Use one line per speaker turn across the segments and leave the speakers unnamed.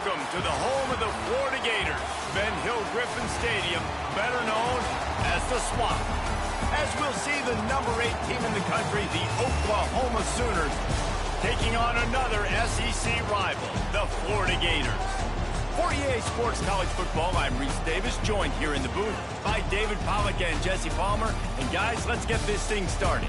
Welcome to the home of the Florida Gators, Ben Hill Griffin Stadium, better known as the Swamp. As we'll see the number 8 team in the country, the Oklahoma Sooners, taking on another SEC rival, the Florida Gators. For EA Sports College Football, I'm Reese Davis, joined here in the booth by David Pollack and Jesse Palmer. And guys, let's get this thing started.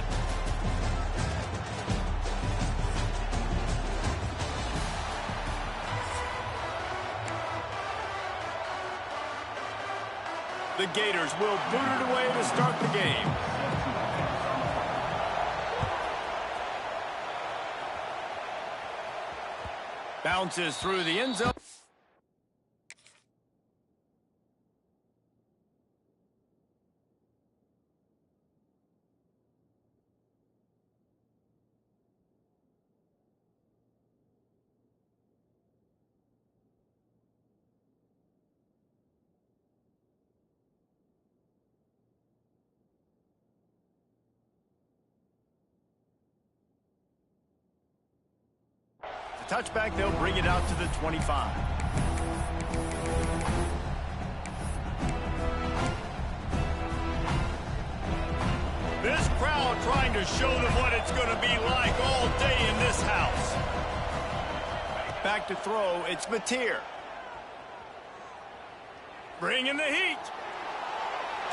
The Gators will boot it away to start the game. Bounces through the end zone. Touchback, they'll bring it out to the 25. This crowd trying to show them what it's going to be like all day in this house. Back to throw, it's Mateer. Bringing the heat.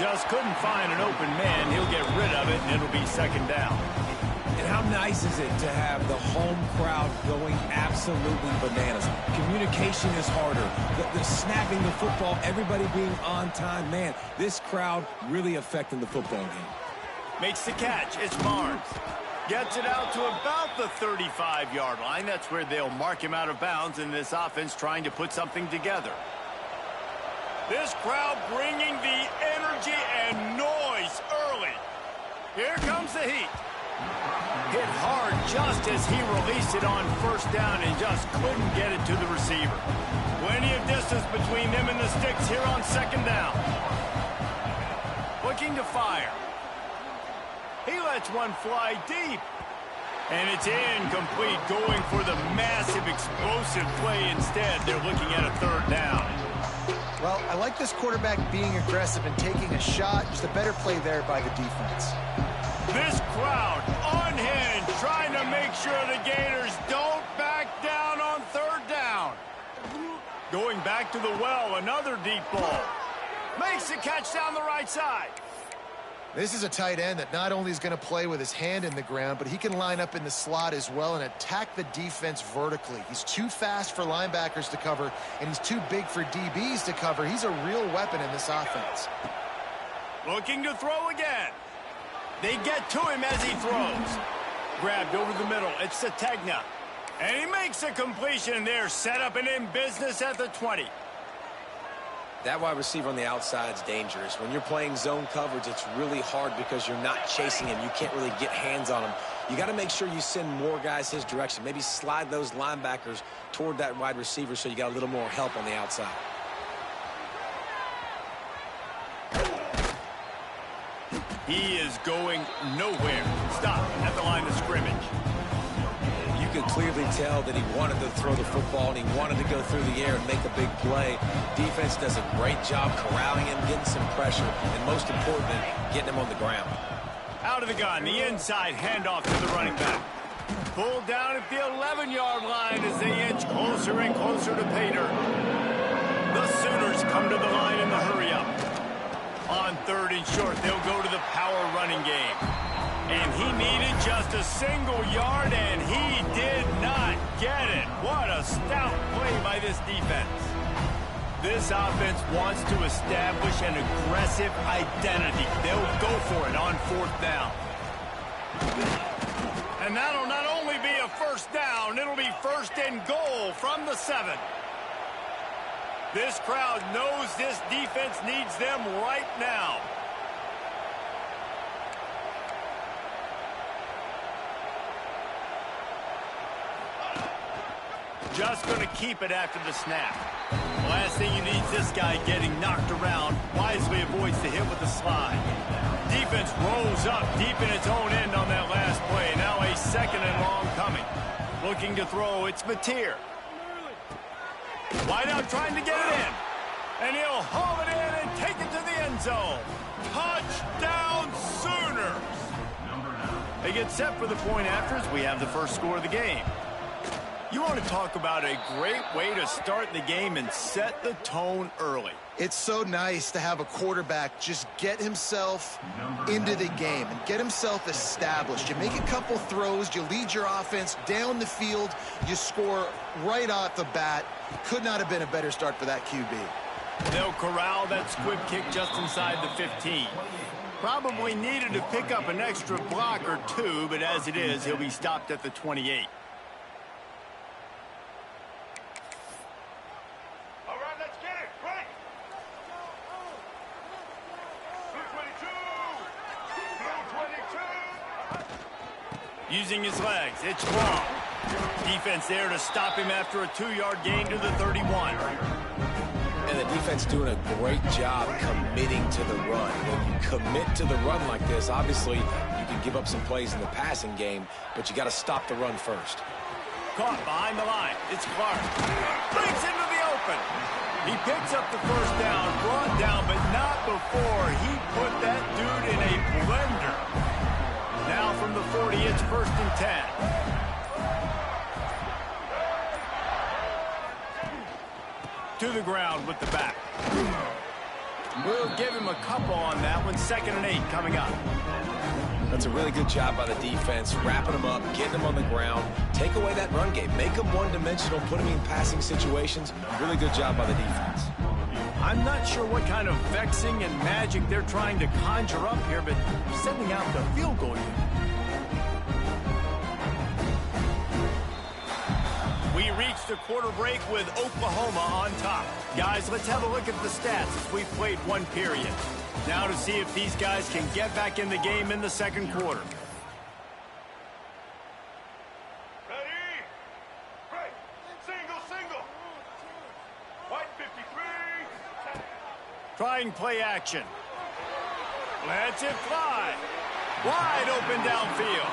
Just couldn't find an open man. He'll get rid of it, and it'll be second down.
And how nice is it to have the home crowd going absolutely bananas? Communication is harder. The snapping the football, everybody being on time. Man, this crowd really affecting the football game.
Makes the catch. It's Barnes. Gets it out to about the 35-yard line. That's where they'll mark him out of bounds in this offense trying to put something together. This crowd bringing the energy and noise early. Here comes the heat. Hit hard just as he released it on first down and just couldn't get it to the receiver. Plenty of distance between them and the sticks here on second down. Looking to fire. He lets one fly deep. And it's incomplete, going for the massive explosive play instead. They're looking at a third down.
Well, I like this quarterback being aggressive and taking a shot. Just a better play there by the defense.
This crowd unhinged, trying to make sure the Gators don't back down on third down. Going back to the well, another deep ball. Makes the catch down the right side.
This is a tight end that not only is going to play with his hand in the ground, but he can line up in the slot as well and attack the defense vertically. He's too fast for linebackers to cover, and he's too big for DBs to cover. He's a real weapon in this offense.
Looking to throw again. They get to him as he throws. Grabbed over the middle. It's Sategna. And he makes a completion there. Set up and in business at the 20.
That wide receiver on the outside is dangerous. When you're playing zone coverage, it's really hard because you're not chasing him. You can't really get hands on him. You got to make sure you send more guys his direction. Maybe slide those linebackers toward that wide receiver so you got a little more help on the outside.
He is going nowhere. Stop at the line of scrimmage.
You could clearly tell that he wanted to throw the football and he wanted to go through the air and make a big play. Defense does a great job corralling him, getting some pressure, and most importantly, getting him on the ground.
Out of the gun, the inside handoff to the running back. Pulled down at the 11-yard line as they inch closer and closer to Pater. The Sooners come to the line in the hurry-up. On third and short, they'll go to the power running game. And he needed just a single yard, and he did not get it. What a stout play by this defense. This offense wants to establish an aggressive identity. They'll go for it on fourth down. And that'll not only be a first down, it'll be first and goal from the 7. This crowd knows this defense needs them right now. Just going to keep it after the snap. Last thing you need is this guy getting knocked around. Wisely avoids the hit with the slide. Defense rolls up deep in its own end on that last play. Now a second and long coming. Looking to throw, it's Mateer. Wide out trying to get it in. And he'll haul it in and take it to the end zone. Touchdown, Sooners! They get set for the point after as we have the first score of the game. You want to talk about a great way to start the game and set the tone early.
It's so nice to have a quarterback just get himself into the game and get himself established. You make a couple throws, you lead your offense down the field, you score right off the bat. Could not have been a better start for that QB.
They'll corral that squib kick just inside the 15. Probably needed to pick up an extra block or two, but as it is, he'll be stopped at the 28.
All right, let's get it. Right. 222.
Using his legs, it's long. Defense there to stop him after a 2-yard gain to the 31.
And the defense doing a great job committing to the run. When you commit to the run like this, obviously you can give up some plays in the passing game, but you got to stop the run first.
Caught behind the line. It's Clark. Breaks into the open. He picks up the first down, brought down, but not before he put that dude in a blender. Now from the 40, it's 1st and 10. To the ground with the back. We'll give him a couple on that one. 2nd and 8 coming up.
That's a really good job by the defense, wrapping them up, getting them on the ground. Take away that run game. Make them one-dimensional, put them in passing situations. Really good job by the defense.
I'm not sure what kind of vexing and magic they're trying to conjure up here, but sending out the field goal unit. We reached the quarter break with Oklahoma on top. Guys, let's have a look at the stats as we've played one period. Now to see if these guys can get back in the game in the second quarter.
Ready? Right. Single, single. White 53.
Trying play action. Lets it fly. Wide open downfield.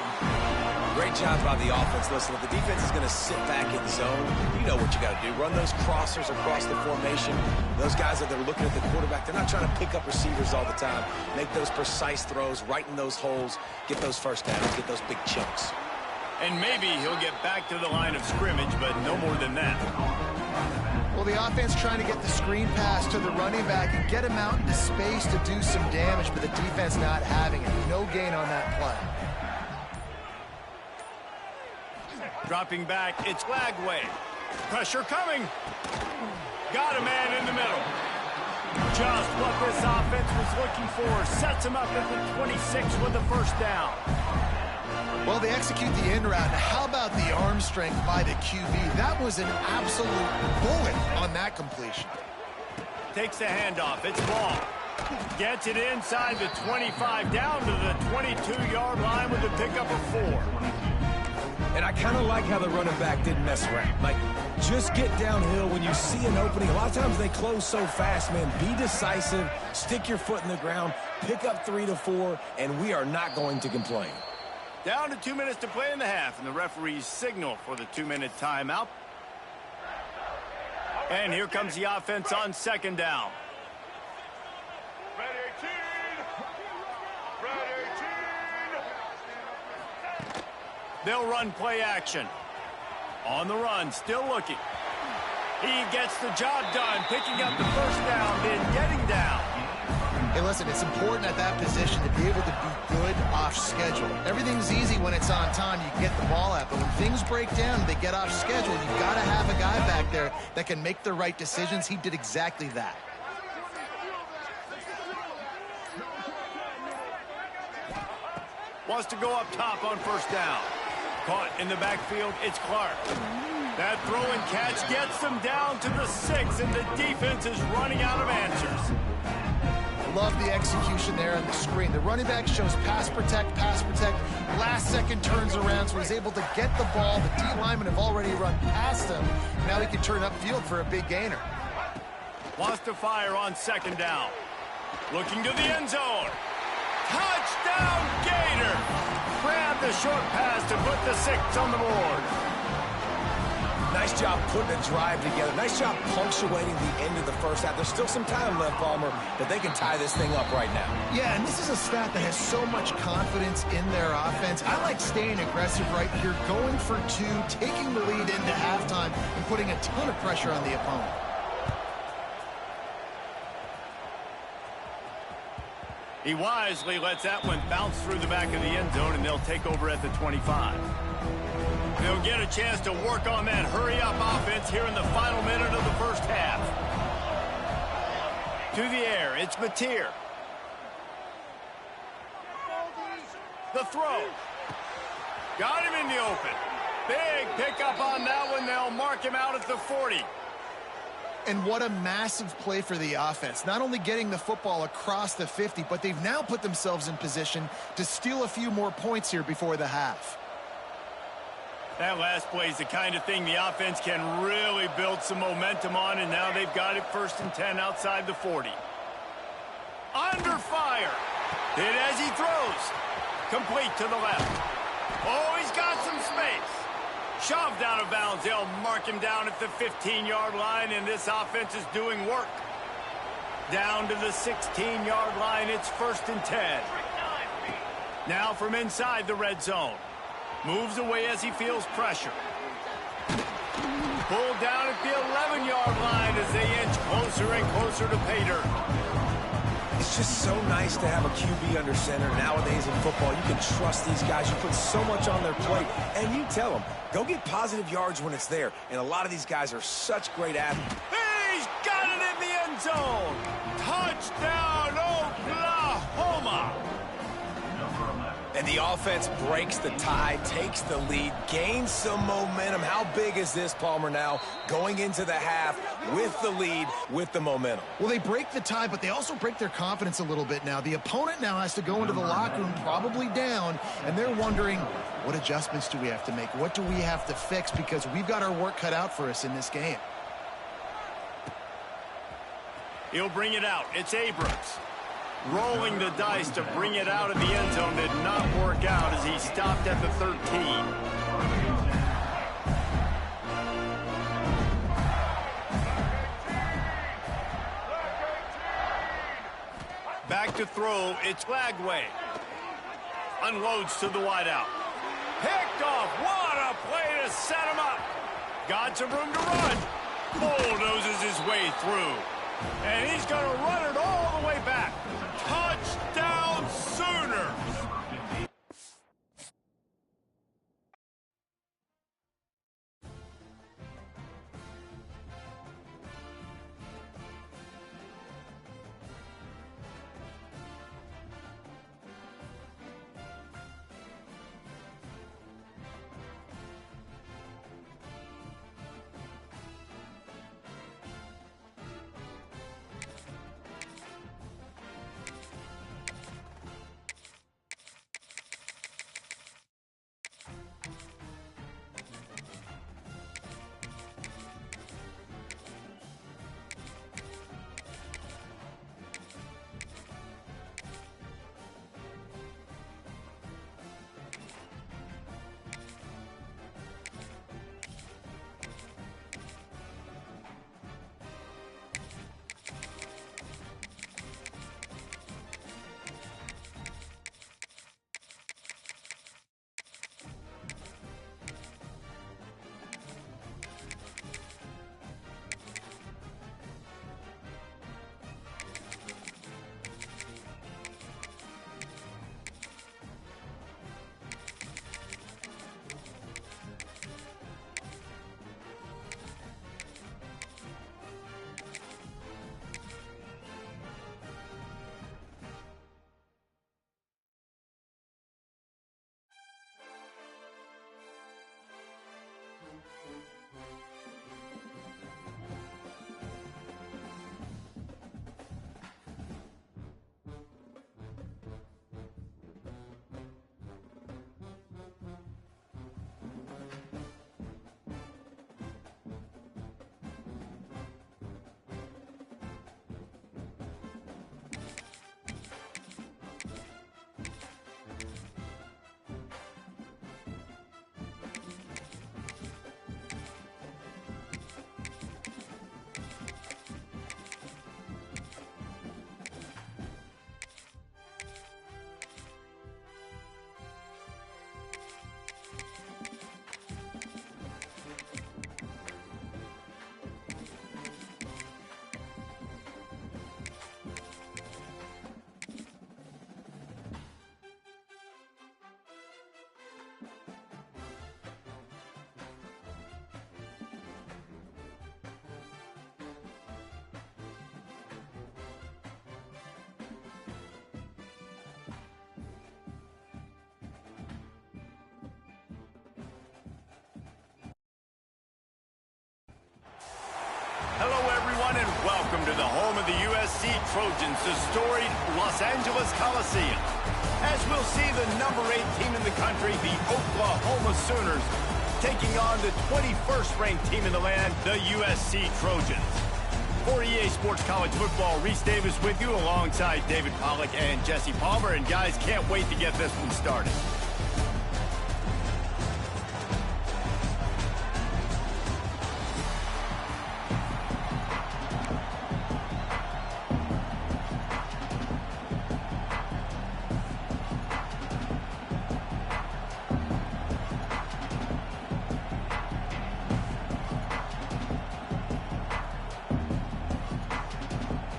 Great job by the offense. Listen, if the defense is going to sit back in zone, you know what you got to do. Run those crossers across the formation. Those guys that are looking at the quarterback, they're not trying to pick up receivers all the time. Make those precise throws, right in those holes, get those first downs, get those big chunks.
And maybe he'll get back to the line of scrimmage, but no more than that.
Well, the offense trying to get the screen pass to the running back and get him out into space to do some damage, but the defense not having it. No gain on that play.
Dropping back, it's Lagway. Pressure coming. Got a man in the middle. Just what this offense was looking for. Sets him up at the 26 with the first down.
Well, they execute the in route. Now, how about the arm strength by the QB? That was an absolute bullet on that completion.
Takes the handoff. It's ball. Gets it inside the 25, down to the 22-yard line with a pickup of 4.
And I kind of like how the running back didn't mess around. Like, just get downhill when you see an opening. A lot of times they close so fast, man. Be decisive, stick your foot in the ground, pick up 3 to 4, and we are not going to complain.
Down to 2 minutes to play in the half, and the referees signal for the 2-minute timeout. And here comes the offense on 2nd down.
Red 18. Red 18.
They'll run play action. On the run, still looking. He gets the job done, picking up the first down, then getting down.
Hey, listen, it's important at that position to be able to be good off schedule. Everything's easy when it's on time, you get the ball out. But when things break down, they get off schedule, you've got to have a guy back there that can make the right decisions. He did exactly that.
Wants to go up top on first down. Caught in the backfield, it's Clark. That throw and catch gets them down to the 6, and the defense is running out of answers.
Love the execution there on the screen. The running back shows pass protect, last second turns around, so he's able to get the ball. The D linemen have already run past him. Now he can turn upfield for a big gainer.
Wants to fire on 2nd down. Looking to the end zone. Touchdown, Gator! Grab the short pass to put the 6 on the board.
Nice job putting a drive together. Nice job punctuating the end of the first half. There's still some time left, Palmer, but they can tie this thing up right now.
Yeah, and this is a stat that has so much confidence in their offense. I like staying aggressive right here, going for two, taking the lead into halftime, and putting a ton of pressure on the opponent.
He wisely lets that one bounce through the back of the end zone, and they'll take over at the 25. They'll get a chance to work on that hurry-up offense here in the final minute of the first half. To the air, it's Mateer. The throw. Got him in the open. Big pickup on that one. They'll mark him out at the 40.
And what a massive play for the offense. Not only getting the football across the 50, but they've now put themselves in position to steal a few more points here before the half.
That last play is the kind of thing the offense can really build some momentum on, and now they've got it 1st and 10 outside the 40. Under fire. Hit as he throws. Complete to the left. Oh, he's got some space. Shoved out of bounds. They'll mark him down at the 15-yard line, and this offense is doing work. Down to the 16-yard line, it's 1st and 10. Now from inside the red zone. Moves away as he feels pressure. Pulled down at the 11-yard line as they inch closer and closer to pay dirt.
It's just so nice to have a QB under center. Nowadays in football, you can trust these guys. You put so much on their plate, and you tell them, go get positive yards when it's there. And a lot of these guys are such great athletes.
He's got it in the end zone. Touchdown, Oklahoma.
And the offense breaks the tie, takes the lead, gains some momentum. How big is this, Palmer, now? Going into the half with the lead, with the momentum.
Well, they break the tie, but they also break their confidence a little bit now. The opponent now has to go into the locker room probably down, and they're wondering, what adjustments do we have to make? What do we have to fix? Because we've got our work cut out for us in this game.
He'll bring it out. It's Abrams. Rolling the dice to bring it out of the end zone did not work out as he stopped at the 13. Back to throw, it's Lagway. Unloads to the wideout. Picked off, what a play to set him up. Got some room to run. Bulldozes his way through. And he's going to run it all the way back. Touchdown, Sooners! Hello, everyone, and welcome to the home of the USC Trojans, the storied Los Angeles Coliseum. As we'll see the number 8 team in the country, the Oklahoma Sooners, taking on the 21st ranked team in the land, the USC Trojans. For EA Sports College Football, Reese Davis with you alongside David Pollack and Jesse Palmer. And guys, can't wait to get this one started.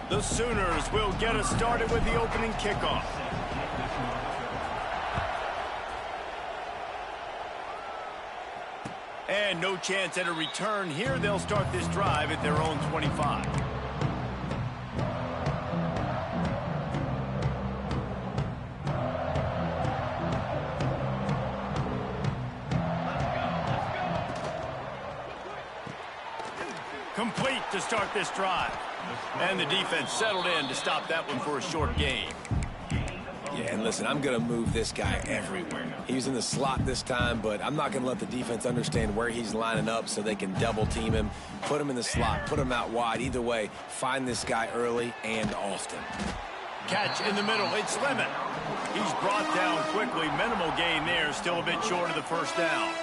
The Sooners will get us started with the opening kickoff. And no chance at a return here. They'll start this drive at their own 25. Complete to start this drive. And the defense settled in to stop that one for a short gain.
Yeah, and listen, I'm going to move this guy everywhere. He's in the slot this time, but I'm not going to let the defense understand where he's lining up so they can double team him, put him in the slot, put him out wide. Either way, find this guy early and often.
Catch in the middle. It's Lemon. He's brought down quickly. Minimal gain there. Still a bit short of the first down.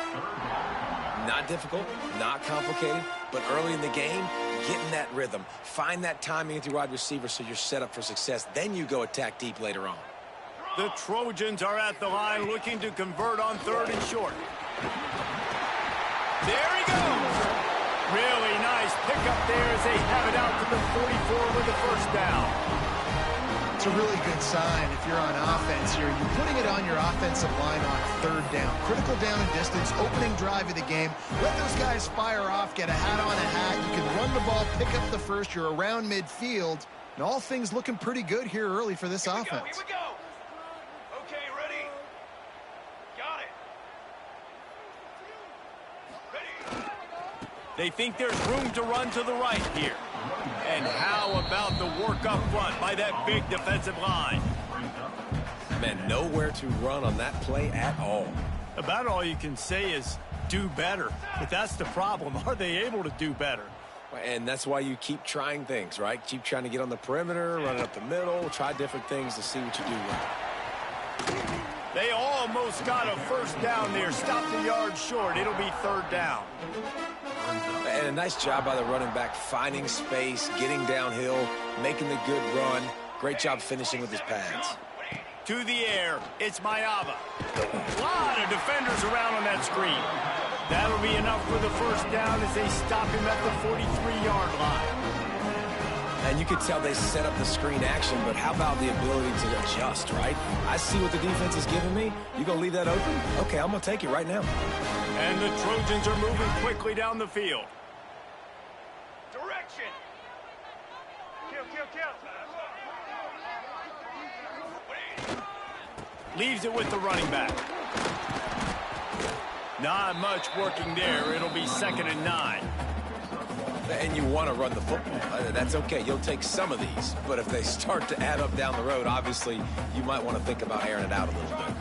Not difficult, not complicated, but early in the game, get in that rhythm. Find that timing with your wide receiver so you're set up for success. Then you go attack deep later on.
The Trojans are at the line looking to convert on 3rd and short. There he goes. Really nice pickup there as they have it out to the 44 with the first down.
It's a really good sign if you're on offense here. You're putting it on your offensive line on 3rd down. Critical down and distance, opening drive of the game. Let those guys fire off, get a hat on a hat. You can run the ball, pick up the first. You're around midfield. And all things looking pretty good here early for this offense.
Here we go. Okay, ready? Got it. Ready.
They think there's room to run to the right here. And how about the work up front by that big defensive line?
Man, nowhere to run on that play at all.
About all you can say is do better. But that's the problem. Are they able to do better?
And that's why you keep trying things, right? Keep trying to get on the perimeter, run it up the middle, try different things to see what you do right.
They almost got a first down there. Stopped a yard short. It'll be 3rd down.
And a nice job by the running back, finding space, getting downhill, making the good run. Great job finishing with his pads.
To the air, it's Mayava. A lot of defenders around on that screen. That'll be enough for the first down as they stop him at the 43-yard line.
And you could tell they set up the screen action, but how about the ability to adjust, right? I see what the defense is giving me. You gonna leave that open? Okay, I'm gonna take it right now.
And the Trojans are moving quickly down the field.
Direction. Kill.
Leaves it with the running back. Not much working there. It'll be 2nd and 9.
And you want to run the football. That's okay. You'll take some of these. But if they start to add up down the road, obviously, you might want to think about airing it out a little bit.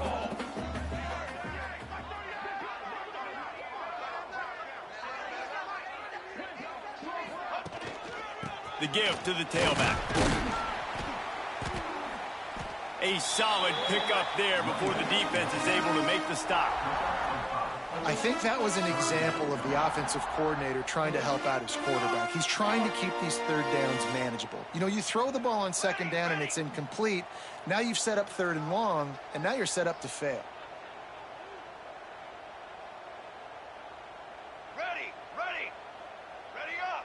The give to the tailback. A solid pickup there before the defense is able to make the stop.
I think that was an example of the offensive coordinator trying to help out his quarterback. He's trying to keep these 3rd downs manageable. You know, you throw the ball on 2nd down and it's incomplete. Now you've set up 3rd and long, and now you're set up to fail.
Ready up.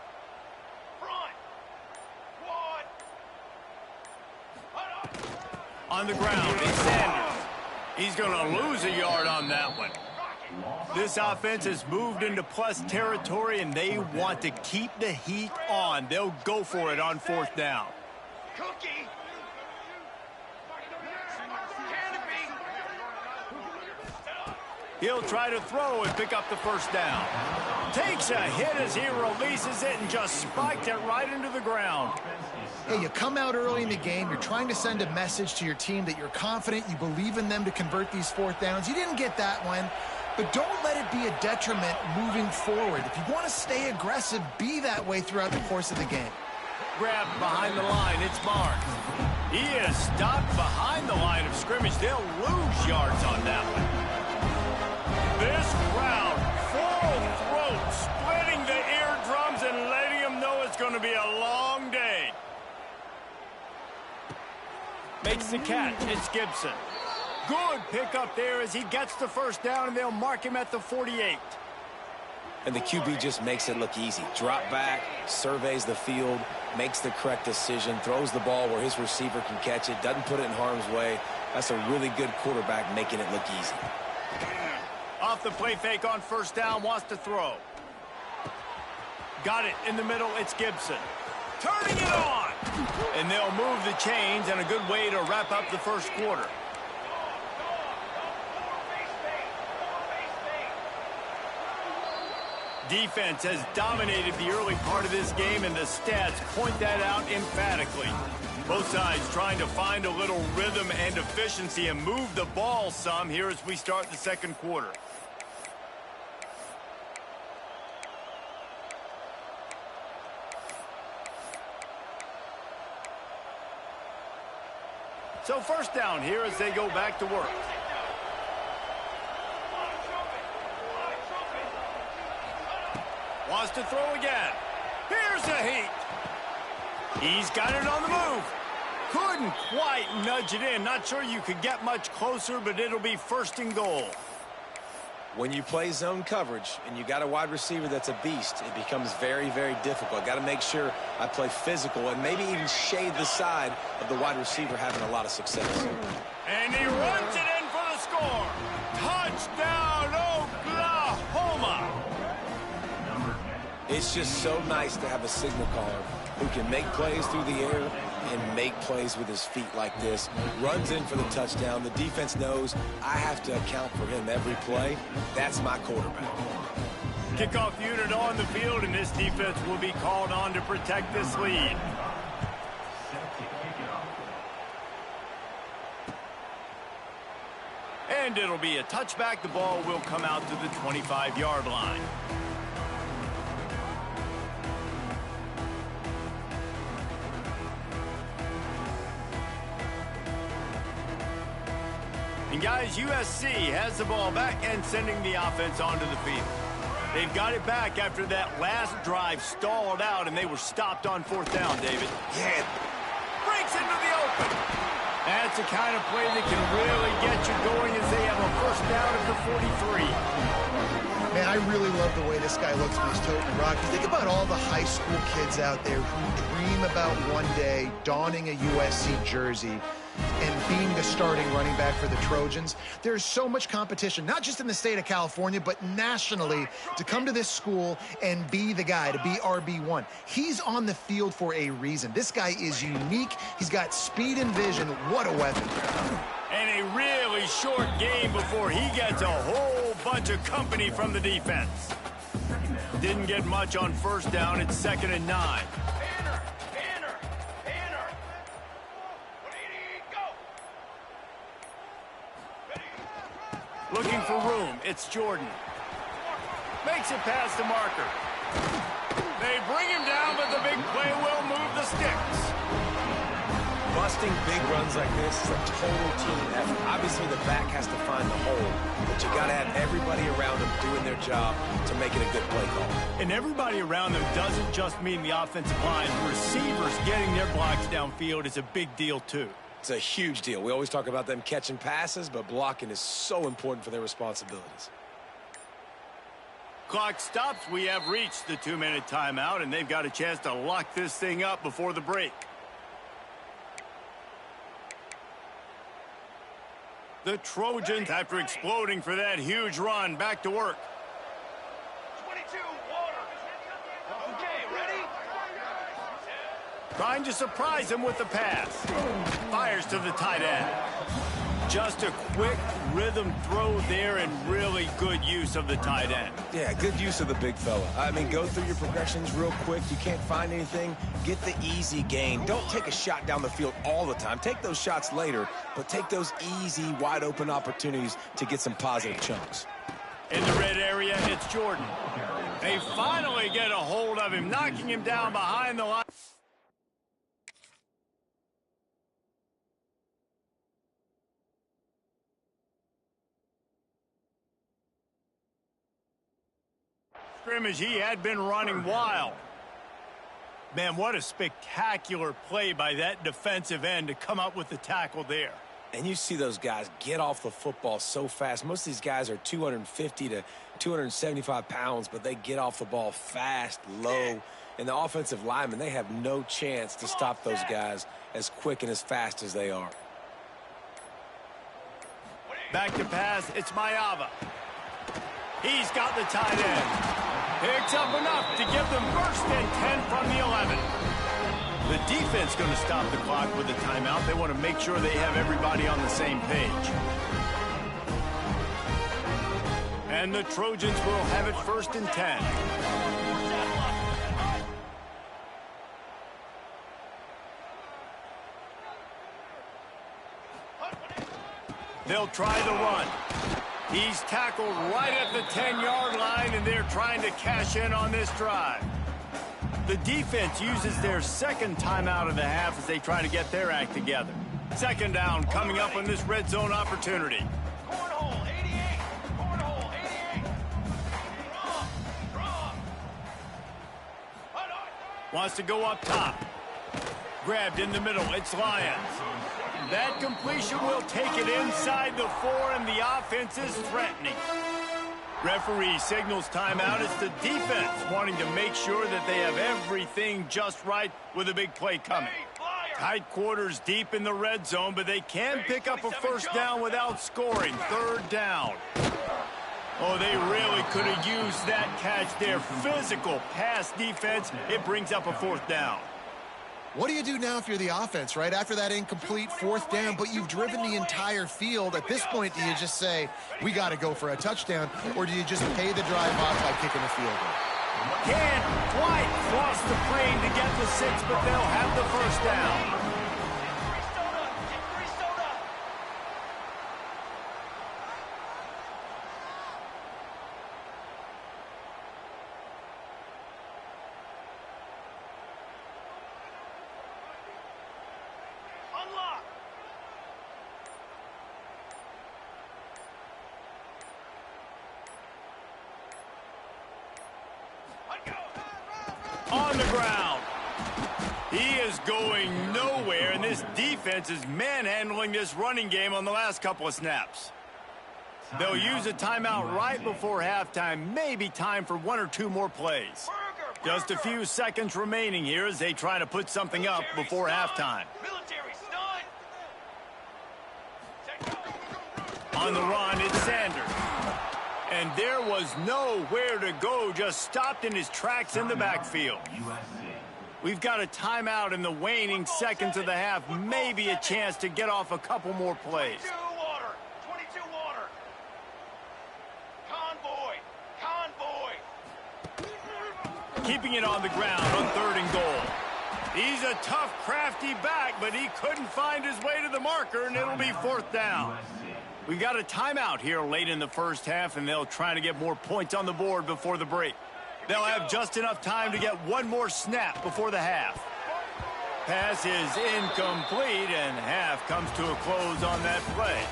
Front. One.
On the ground, it's Sanders. He's going to lose a yard on that one. This offense has moved into plus territory, and they want to keep the heat on. They'll go for it on 4th down.
Cookie.
He'll try to throw and pick up the first down. Takes a hit as he releases it and just spiked it right into the ground.
Hey, you come out early in the game, you're trying to send a message to your team that you're confident, you believe in them to convert these fourth downs. You didn't get that one, but don't let it be a detriment moving forward. If you want to stay aggressive, be that way throughout the course of the game.
Grabbed behind the line, it's Barnes. He is stopped behind the line of scrimmage. They'll lose yards on that one. This crowd, full throat, splitting the eardrums and letting them know it's going to be a long day. Makes the catch. It's Gibson. Good pickup there as he gets the first down, and they'll mark him at the 48.
And the QB just makes it look easy. Drop back, surveys the field, makes the correct decision, throws the ball where his receiver can catch it, doesn't put it in harm's way. That's a really good quarterback making it look easy.
Off the play fake on first down, wants to throw. Got it in the middle, it's Gibson. Turning it on! And they'll move the chains, and a good way to wrap up the first quarter. Defense has dominated the early part of this game, and the stats point that out emphatically. Both sides trying to find a little rhythm and efficiency and move the ball some here as we start the second quarter. So first down here as they go back to work. Wants to throw again. Here's the heat. He's got it on the move. Couldn't quite nudge it in. Not sure you could get much closer, but it'll be first and goal.
When you play zone coverage and you got a wide receiver that's a beast, it becomes very, very difficult. Got to make sure I play physical and maybe even shade the side of the wide receiver having a lot of success.
And he runs it in for the score. Touchdown, Oklahoma.
It's just so nice to have a signal caller who can make plays through the air and make plays with his feet like this. Runs in for the touchdown. The defense knows I have to account for him every play. That's my quarterback.
Kickoff unit on the field, and this defense will be called on to protect this lead. And it'll be a touchback. The ball will come out to the 25-yard line. And guys, USC has the ball back and sending the offense onto the field. They've got it back after that last drive stalled out, and they were stopped on fourth down, David.
Yeah.
Breaks into the open. That's the kind of play that can really get you going as they have a first down at the 43.
Man, I really love the way this guy looks when he's toting the rock. You think about all the high school kids out there who dream about one day donning a USC jersey and being the starting running back for the Trojans. There's so much competition, not just in the state of California, but nationally, to come to this school and be the guy, to be RB1. He's on the field for a reason. This guy is unique. He's got speed and vision. What a weapon.
And a really short game before he gets a whole bunch of company from the defense. Didn't get much on first down. It's 2nd and 9. Looking for room. It's Jordan. Makes it past the marker. They bring him down, but the big play will move the sticks.
Busting big runs like this is a total team effort. Obviously, the back has to find the hole, but you got to have everybody around them doing their job to make it a good play call.
And everybody around them doesn't just mean the offensive line. Receivers getting their blocks downfield is a big deal, too.
It's a huge deal. We always talk about them catching passes, but blocking is so important for their responsibilities.
Clock stops. We have reached the 2-minute timeout, and they've got a chance to lock this thing up before the break. The Trojans, after exploding for that huge run, back to work.
22, water. Okay, ready?
Trying to surprise him with the pass. Fires to the tight end. Just a quick rhythm throw there and really good use of the tight end.
Yeah, good use of the big fella. I mean, go through your progressions real quick. You can't find anything, get the easy gain. Don't take a shot down the field all the time. Take those shots later, but take those easy, wide-open opportunities to get some positive chunks.
In the red area, it's Jordan. They finally get a hold of him, knocking him down behind the line. Scrimmage, he had been running wild. Man, what a spectacular play by that defensive end to come up with the tackle there.
And you see those guys get off the football so fast. Most of these guys are 250 to 275 pounds, but they get off the ball fast, low. And the offensive linemen, they have no chance to stop those guys as quick and as fast as they are.
Back to pass, it's Mayava. He's got the tight end. Picks up enough to give them first and 10 from the 11. The defense going to stop the clock with a timeout. They want to make sure they have everybody on the same page. And the Trojans will have it first and 10. They'll try the run. He's tackled right at the 10-yard line, and they're trying to cash in on this drive. The defense uses their second timeout of the half as they try to get their act together. Second down coming up on this red zone opportunity.
Cornhole, 88. Cornhole, 88. Draw.
Wants to go up top. Grabbed in the middle. It's Lyons. That completion will take it inside the 4, and the offense is threatening. Referee signals timeout. It's the defense wanting to make sure that they have everything just right with a big play coming. Tight quarters deep in the red zone, but they can pick up a first down without scoring. Third down. Oh, they really could have used that catch there. Physical pass defense. It brings up a fourth down.
What do you do now if you're the offense, right? After that incomplete fourth down, but you've driven the entire field. At this point, do you just say, we got to go for a touchdown, or do you just pay the drive off by kicking the field goal?
Can't quite cross the plane to get the 6, but they'll have the first down. On the ground. He is going nowhere, and this defense is manhandling this running game on the last couple of snaps. They'll use a timeout right before halftime. Maybe time for 1 or 2 more plays. Just a few seconds remaining here as they try to put something up before halftime. On the run, it's Sanders. And there was nowhere to go, just stopped in his tracks in the backfield. We've got a timeout in the waning seconds of the half, maybe a chance to get off a couple more plays.
22 water. Convoy.
Keeping it on the ground on 3rd and goal. He's a tough, crafty back, but he couldn't find his way to the marker, and it'll be 4th down. We've got a timeout here late in the first half, and they'll try to get more points on the board before the break. They'll have just enough time to get one more snap before the half. Pass is incomplete, and half comes to a close on that play.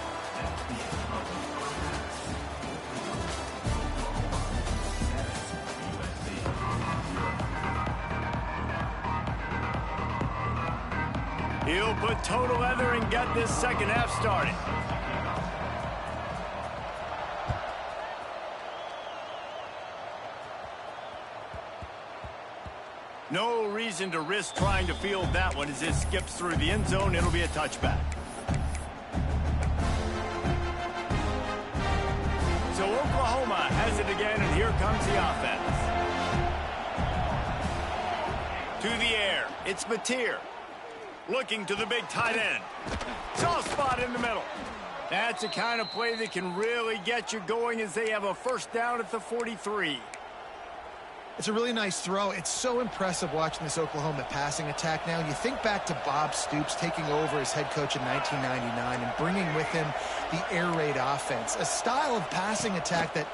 He'll put total leather and get this second half started. No reason to risk trying to field that one as it skips through the end zone. It'll be a touchback. So Oklahoma has it again, and here comes the offense. To the air, it's Mateer. Looking to the big tight end. Soft spot in the middle. That's the kind of play that can really get you going as they have a first down at the 43.
It's a really nice throw. It's so impressive watching this Oklahoma passing attack now. You think back to Bob Stoops taking over as head coach in 1999 and bringing with him the air raid offense, a style of passing attack that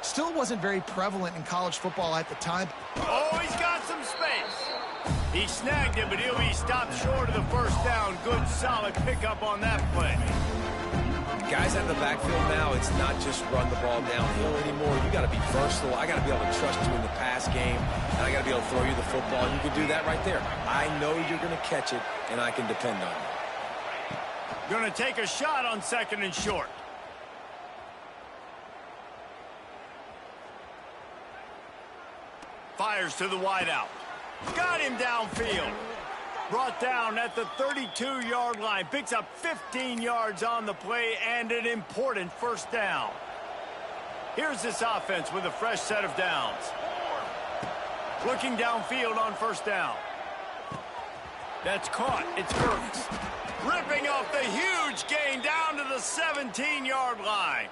still wasn't very prevalent in college football at the time.
Oh, he's got some space. He snagged it, but he'll be stopped short of the first down. Good, solid pickup on that play.
Guys out of the backfield now, it's not just run the ball downhill anymore. You got to be versatile. I got to be able to trust you in the pass game, and I got to be able to throw you the football. You can do that right there. I know you're going to catch it, and I can depend on you.
Going to take a shot on 2nd and short. Fires to the wideout. Got him downfield. Brought down at the 32-yard line. Picks up 15 yards on the play and an important first down. Here's this offense with a fresh set of downs. Looking downfield on first down. That's caught. It's Burks. Ripping off the huge gain down to the 17-yard line.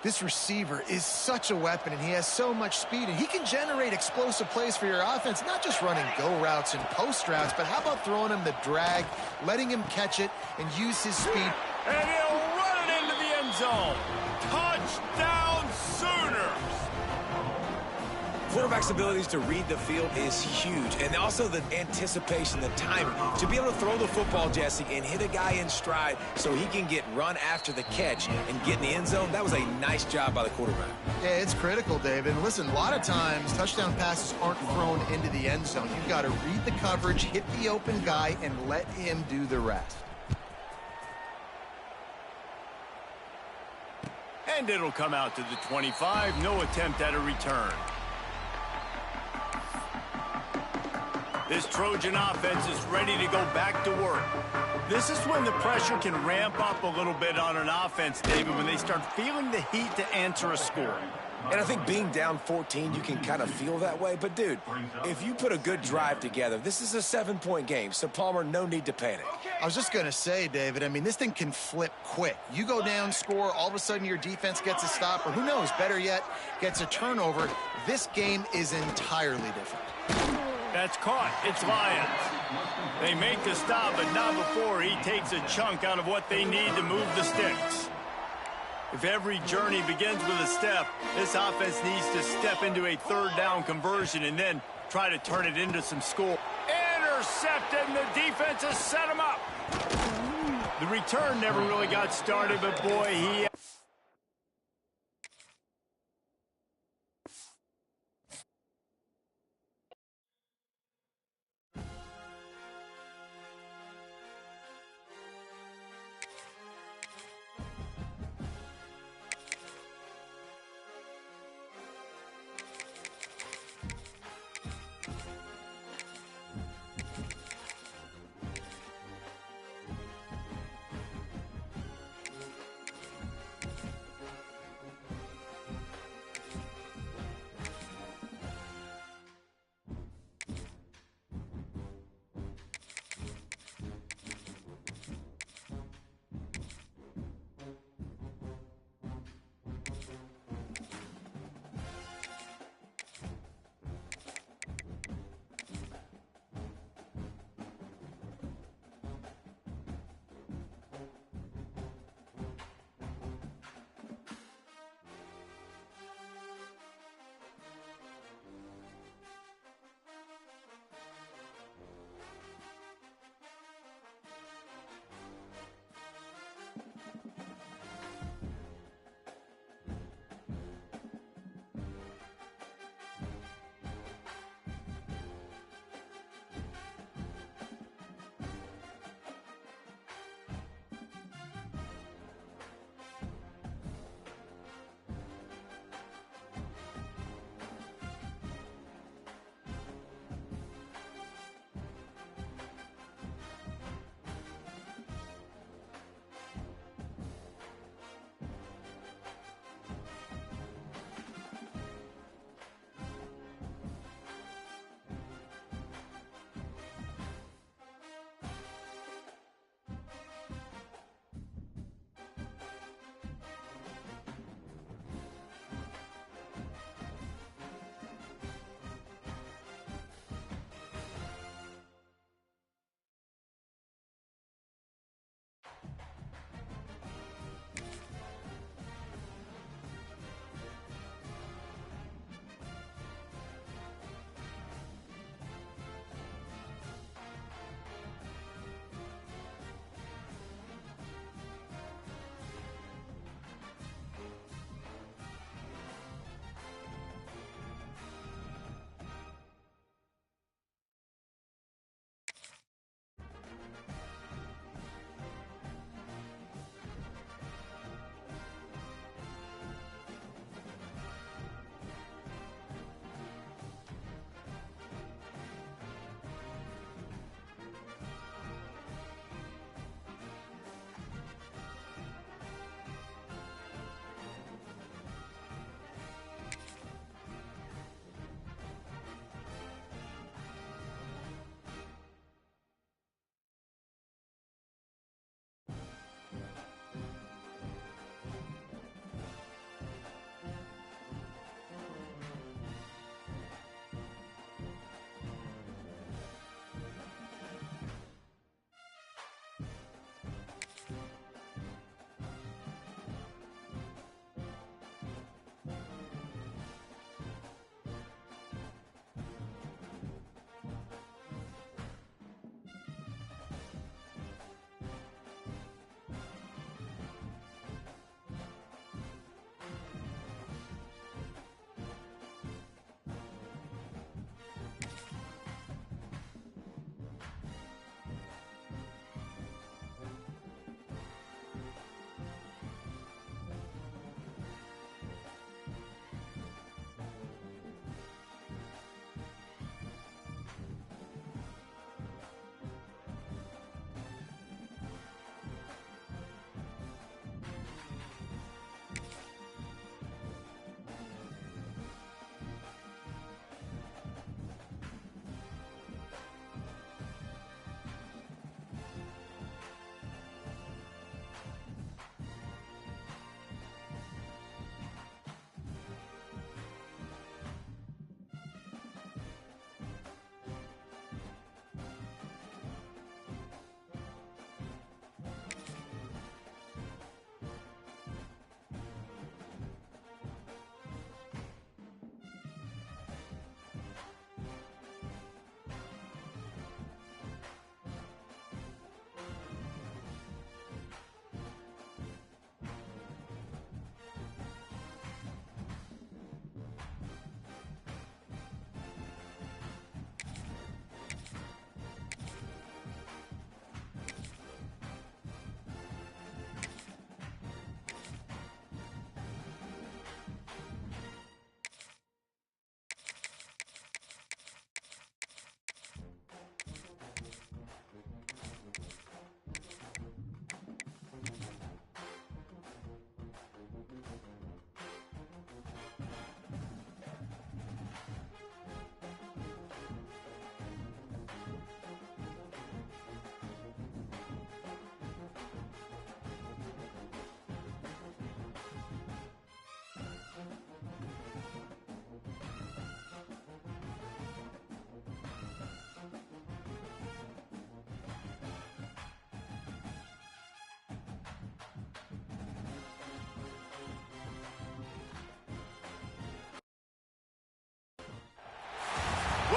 This receiver is such a weapon, and he has so much speed, and he can generate explosive plays for your offense, not just running go routes and post routes, but how about throwing him the drag, letting him catch it, and use his speed.
And he'll run it into the end zone. Touchdown, Sooners!
Quarterback's abilities to read the field is huge, and also the anticipation, the timing. To be able to throw the football, Jesse, and hit a guy in stride so he can get run after the catch and get in the end zone, that was a nice job by the quarterback.
Yeah, it's critical, David. And listen, a lot of times touchdown passes aren't thrown into the end zone. You've got to read the coverage, hit the open guy, and let him do the rest.
And it'll come out to the 25. No attempt at a return. This Trojan offense is ready to go back to work. This is when the pressure can ramp up a little bit on an offense, David, when they start feeling the heat to answer a score.
And I think being down 14, you can kind of feel that way. But, dude, if you put a good drive together, this is a 7-point game. So, Palmer, no need to panic.
I was just going to say, David, I mean, this thing can flip quick. You go down, score, all of a sudden your defense gets a stop, or who knows, better yet, gets a turnover. This game is entirely different.
That's caught. It's Lions. They make the stop, but not before he takes a chunk out of what they need to move the sticks. If every journey begins with a step, this offense needs to step into a third down conversion and then try to turn it into some score. Intercepted, and the defense has set him up. The return never really got started, but boy, he...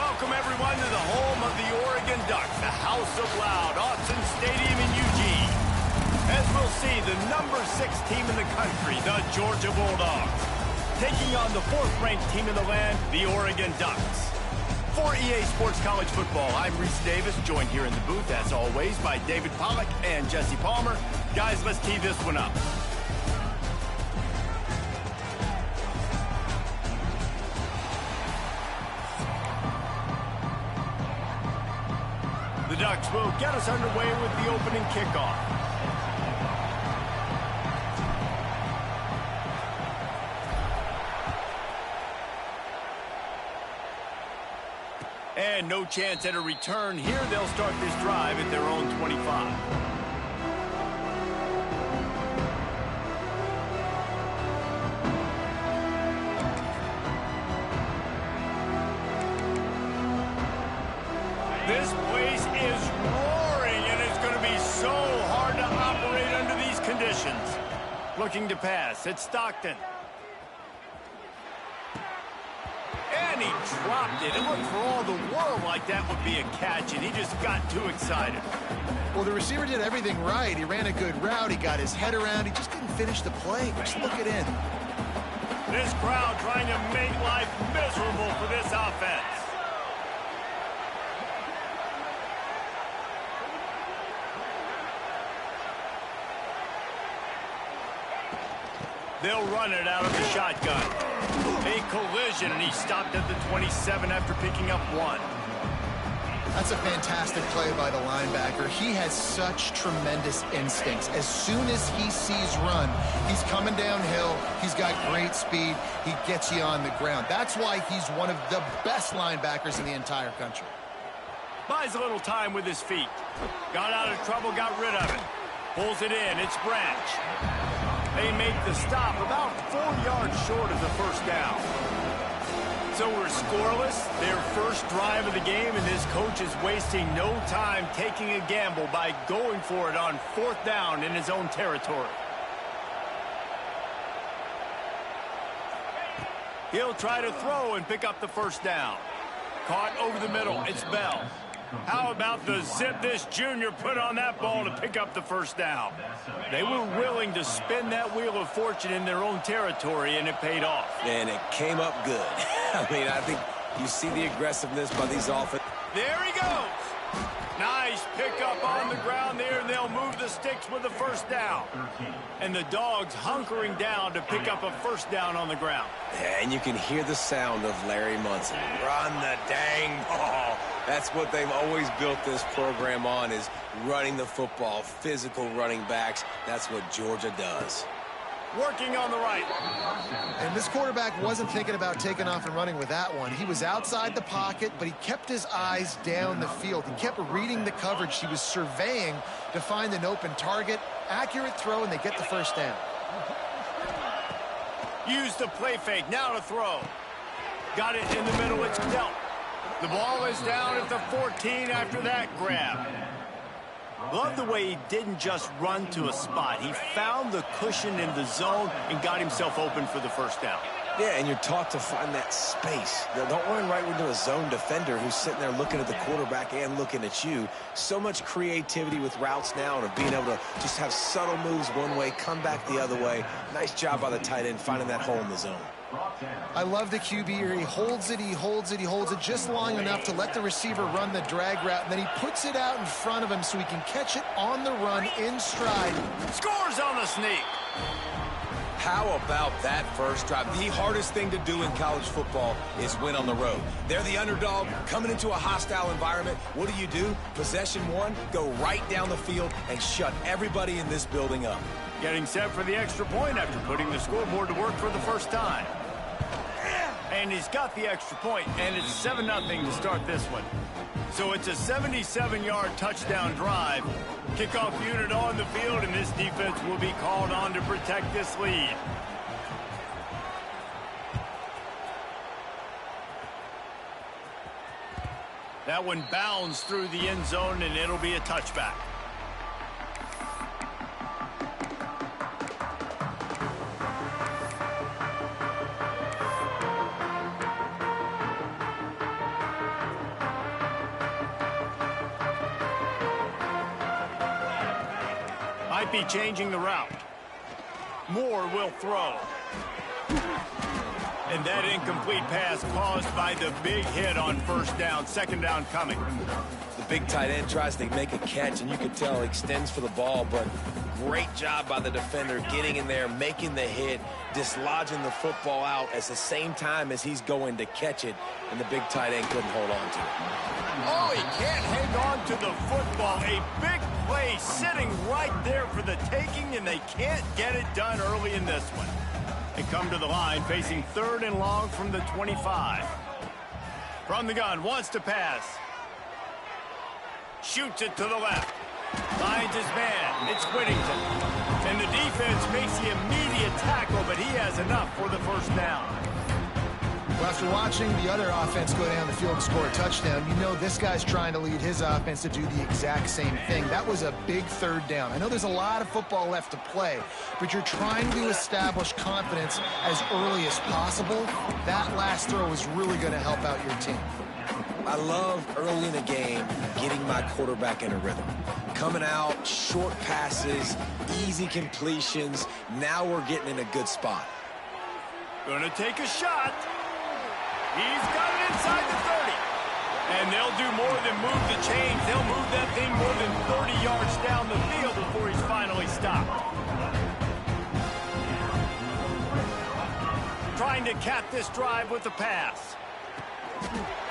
Welcome, everyone, to the home of the Oregon Ducks, the House of Loud, Autzen Stadium in Eugene. As we'll see, the number 6 team in the country, the Georgia Bulldogs, taking on the 4th-ranked team in the land, the Oregon Ducks. For EA Sports College Football, I'm Reese Davis, joined here in the booth, as always, by David Pollack and Jesse Palmer. Guys, let's tee this one up. The Ducks will get us underway with the opening kickoff. And no chance at a return here. They'll start this drive at their own 25. This place is roaring, and it's going to be so hard to operate under these conditions. Looking to pass. It's Stockton. And he dropped it. It looked for all the world like that would be a catch, and he just got too excited.
Well, the receiver did everything right. He ran a good route. He got his head around. He just didn't finish the play. Just look it in.
This crowd trying to make life miserable for this offense. They'll run it out of the shotgun. A collision, and he stopped at the 27 after picking up 1.
That's a fantastic play by the linebacker. He has such tremendous instincts. As soon as he sees run, he's coming downhill. He's got great speed. He gets you on the ground. That's why he's one of the best linebackers in the entire country.
Buys a little time with his feet. Got out of trouble, got rid of it. Pulls it in. It's Branch. They make the stop about 4 yards short of the first down. So we're scoreless, their first drive of the game, and this coach is wasting no time taking a gamble by going for it on 4th down in his own territory. He'll try to throw and pick up the first down. Caught over the middle, it's Bell. How about the zip this junior put on that ball to pick up the first down? They were willing to spin that wheel of fortune in their own territory, and it paid off.
And it came up good. I mean, I think you see the aggressiveness by these offense.
There he goes. Nice pickup on the ground there, and they'll move the sticks with the first down. And the Dogs hunkering down to pick up a first down on the ground.
Yeah, and you can hear the sound of Larry Munson. Run the dang ball. That's what they've always built this program on, is running the football, physical running backs. That's what Georgia does.
Working on the right.
And this quarterback wasn't thinking about taking off and running with that one. He was outside the pocket, but he kept his eyes down the field. He kept reading the coverage. He was surveying to find an open target. Accurate throw, and they get the first down.
Use the play fake. Now to throw. Got it in the middle. It's dealt. The ball is down at the 14 after that grab. Love the way he didn't just run to a spot. He found the cushion in the zone and got himself open for the first down.
Yeah, and you're taught to find that space. Don't run right into a zone defender who's sitting there looking at the quarterback and looking at you. So much creativity with routes now, and of being able to just have subtle moves one way, come back the other way. Nice job by the tight end finding that hole in the zone.
I love the QB here. He holds it, he holds it, he holds it just long enough to let the receiver run the drag route, and then he puts it out in front of him so he can catch it on the run in stride.
Scores on the sneak.
How about that first drive? The hardest thing to do in college football is win on the road. They're the underdog coming into a hostile environment. What do? Possession one, go right down the field and shut everybody in this building up.
Getting set for the extra point after putting the scoreboard to work for the first time. And he's got the extra point, and it's 7-0 to start this one. So it's a 77-yard touchdown drive. Kickoff unit on the field, and this defense will be called on to protect this lead. That one bounds through the end zone, and it'll be a touchback. Might be changing the route. Moore will throw. And that incomplete pass caused by the big hit on first down. Second down coming.
The big tight end tries to make a catch, and you can tell he extends for the ball, but great job by the defender getting in there, making the hit, dislodging the football out at the same time as he's going to catch it, and the big tight end couldn't hold on to it.
Oh, he can't hang on to the football. A big play sitting right there for the taking, and they can't get it done early in this one. They come to the line facing 3rd and long from the 25. From the gun, wants to pass. Shoots it to the left. Finds his man. It's Whittington. And the defense makes the immediate tackle, but he has enough for the first down.
Well, after watching the other offense go down the field and score a touchdown, you know this guy's trying to lead his offense to do the exact same thing. That was a big 3rd down. I know there's a lot of football left to play, but you're trying to establish confidence as early as possible. That last throw is really going to help out your team.
I love early in the game getting my quarterback in a rhythm. Coming out, short passes, easy completions. Now we're getting in a good spot.
Gonna take a shot. He's got it inside the 30. And they'll do more than move the chains. They'll move that thing more than 30 yards down the field before he's finally stopped. Trying to cap this drive with the pass.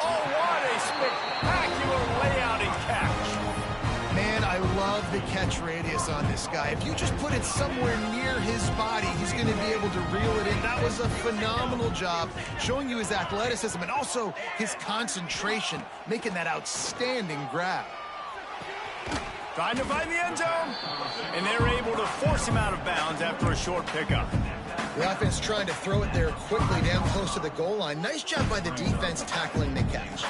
Oh, what a spectacular layout and catch.
Man, I love the catch radius on this guy. If you just put it somewhere near his body, he's going to be able to reel it in. That was a phenomenal job, showing you his athleticism and also his concentration, making that outstanding grab.
Trying to find the end zone, and they're able to force him out of bounds after a short pickup.
The offense trying to throw it there quickly down close to the goal line. Nice job by the defense tackling the catch.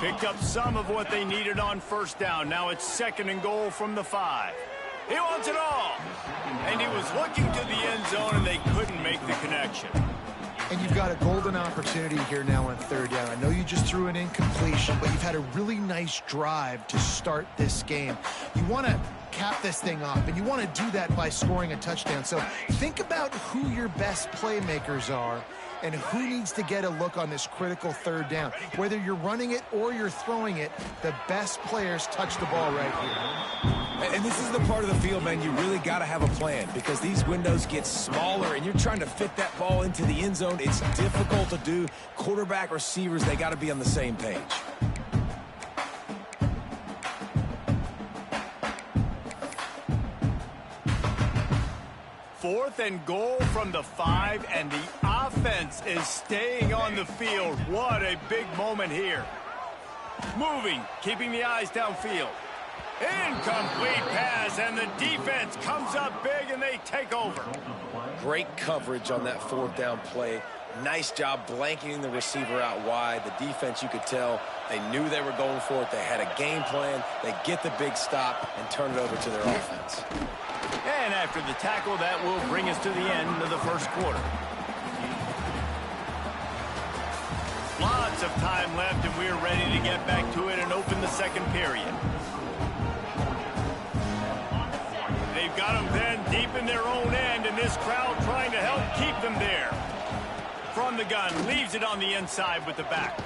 Picked up some of what they needed on first down. Now it's 2nd and goal from the 5. He wants it all. And he was looking to the end zone, and they couldn't make the connection.
And you've got a golden opportunity here now on 3rd down. I know you just threw an incompletion, but you've had a really nice drive to start this game. You want to cap this thing off, and you want to do that by scoring a touchdown. So think about who your best playmakers are and who needs to get a look on this critical 3rd down. Whether you're running it or you're throwing it, the best players touch the ball right here.
And this is the part of the field, man, you really got to have a plan because these windows get smaller and you're trying to fit that ball into the end zone. It's difficult to do. Quarterback, receivers, they got to be on the same page.
4th and goal from the 5, and the offense is staying on the field. What a big moment here. Moving, keeping the eyes downfield. Incomplete pass, and the defense comes up big, and they take over.
Great coverage on that 4th down play. Nice job blanketing the receiver out wide. The defense, you could tell, they knew they were going for it. They had a game plan. They get the big stop and turn it over to their offense.
And after the tackle, that will bring us to the end of the first quarter. Lots of time left, and we're ready to get back to it and open the 2nd period. They've got them then deep in their own end, and this crowd trying to help keep them there. From the gun, leaves it on the inside with the back.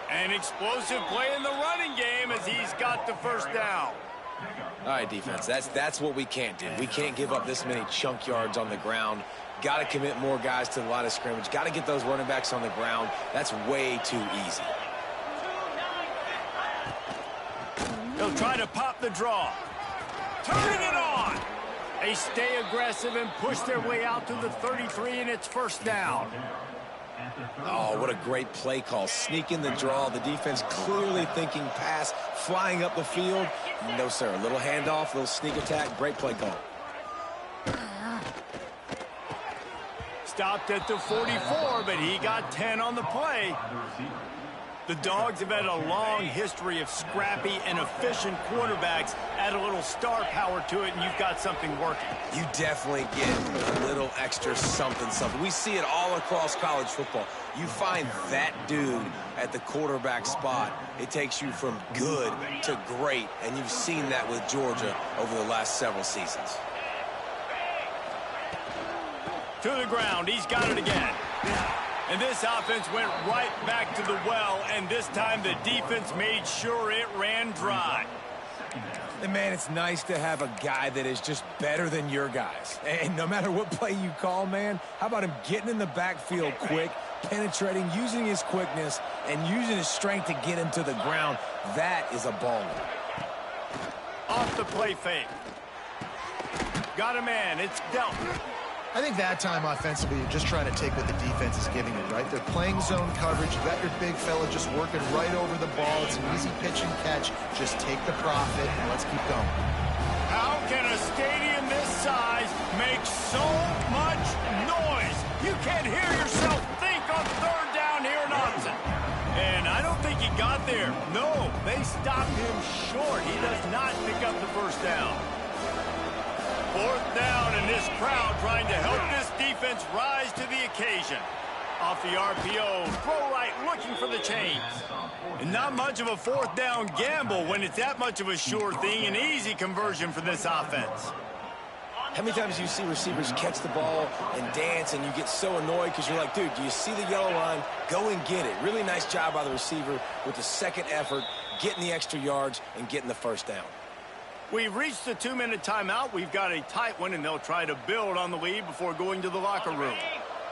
An explosive play in the running game as he's got the first down.
All right, defense, that's what we can't do. We can't give up this many chunk yards on the ground. Got to commit more guys to the line of scrimmage. Got to get those running backs on the ground. That's way too easy.
They'll try to pop the draw. Turning it on. They stay aggressive and push their way out to the 33, and it's first down.
Oh, what a great play call. Sneak in the draw. The defense clearly thinking pass, flying up the field. No, sir. A little handoff, little sneak attack. Great play call.
Stopped at the 44, but he got 10 on the play. The Dogs have had a long history of scrappy and efficient quarterbacks. Add a little star power to it, and you've got something working.
You definitely get a little extra something. We see it all across college football. You find that dude at the quarterback spot, it takes you from good to great, and you've seen that with Georgia over the last several seasons.
To the ground, he's got it again. And this offense went right back to the well, and this time the defense made sure it ran dry.
And, man, it's nice to have a guy that is just better than your guys. And no matter what play you call, man, how about him getting in the backfield quick, penetrating, using his quickness, and using his strength to get him to the ground? That is a baller.
Off the play fake. Got a man. It's dealt.
I think that time offensively, you're just trying to take what the defense is giving you, right? They're playing zone coverage. You got your big fella just working right over the ball. It's an easy pitch and catch. Just take the profit and let's keep going.
How can a stadium this size make so much noise? You can't hear yourself think on third down here in Austin. And I don't think he got there. No, they stopped him short. He does not pick up the first down. Fourth down, and this crowd trying to help this defense rise to the occasion. Off the RPO, throw right, looking for the chains. And not much of a fourth down gamble when it's that much of a sure thing, an easy conversion for this offense.
How many times do you see receivers catch the ball and dance, and you get so annoyed because you're like, dude, do you see the yellow line? Go and get it. Really nice job by the receiver with the second effort, getting the extra yards and getting the first down.
We've reached the 2-minute timeout. We've got a tight one, and they'll try to build on the lead before going to the locker room.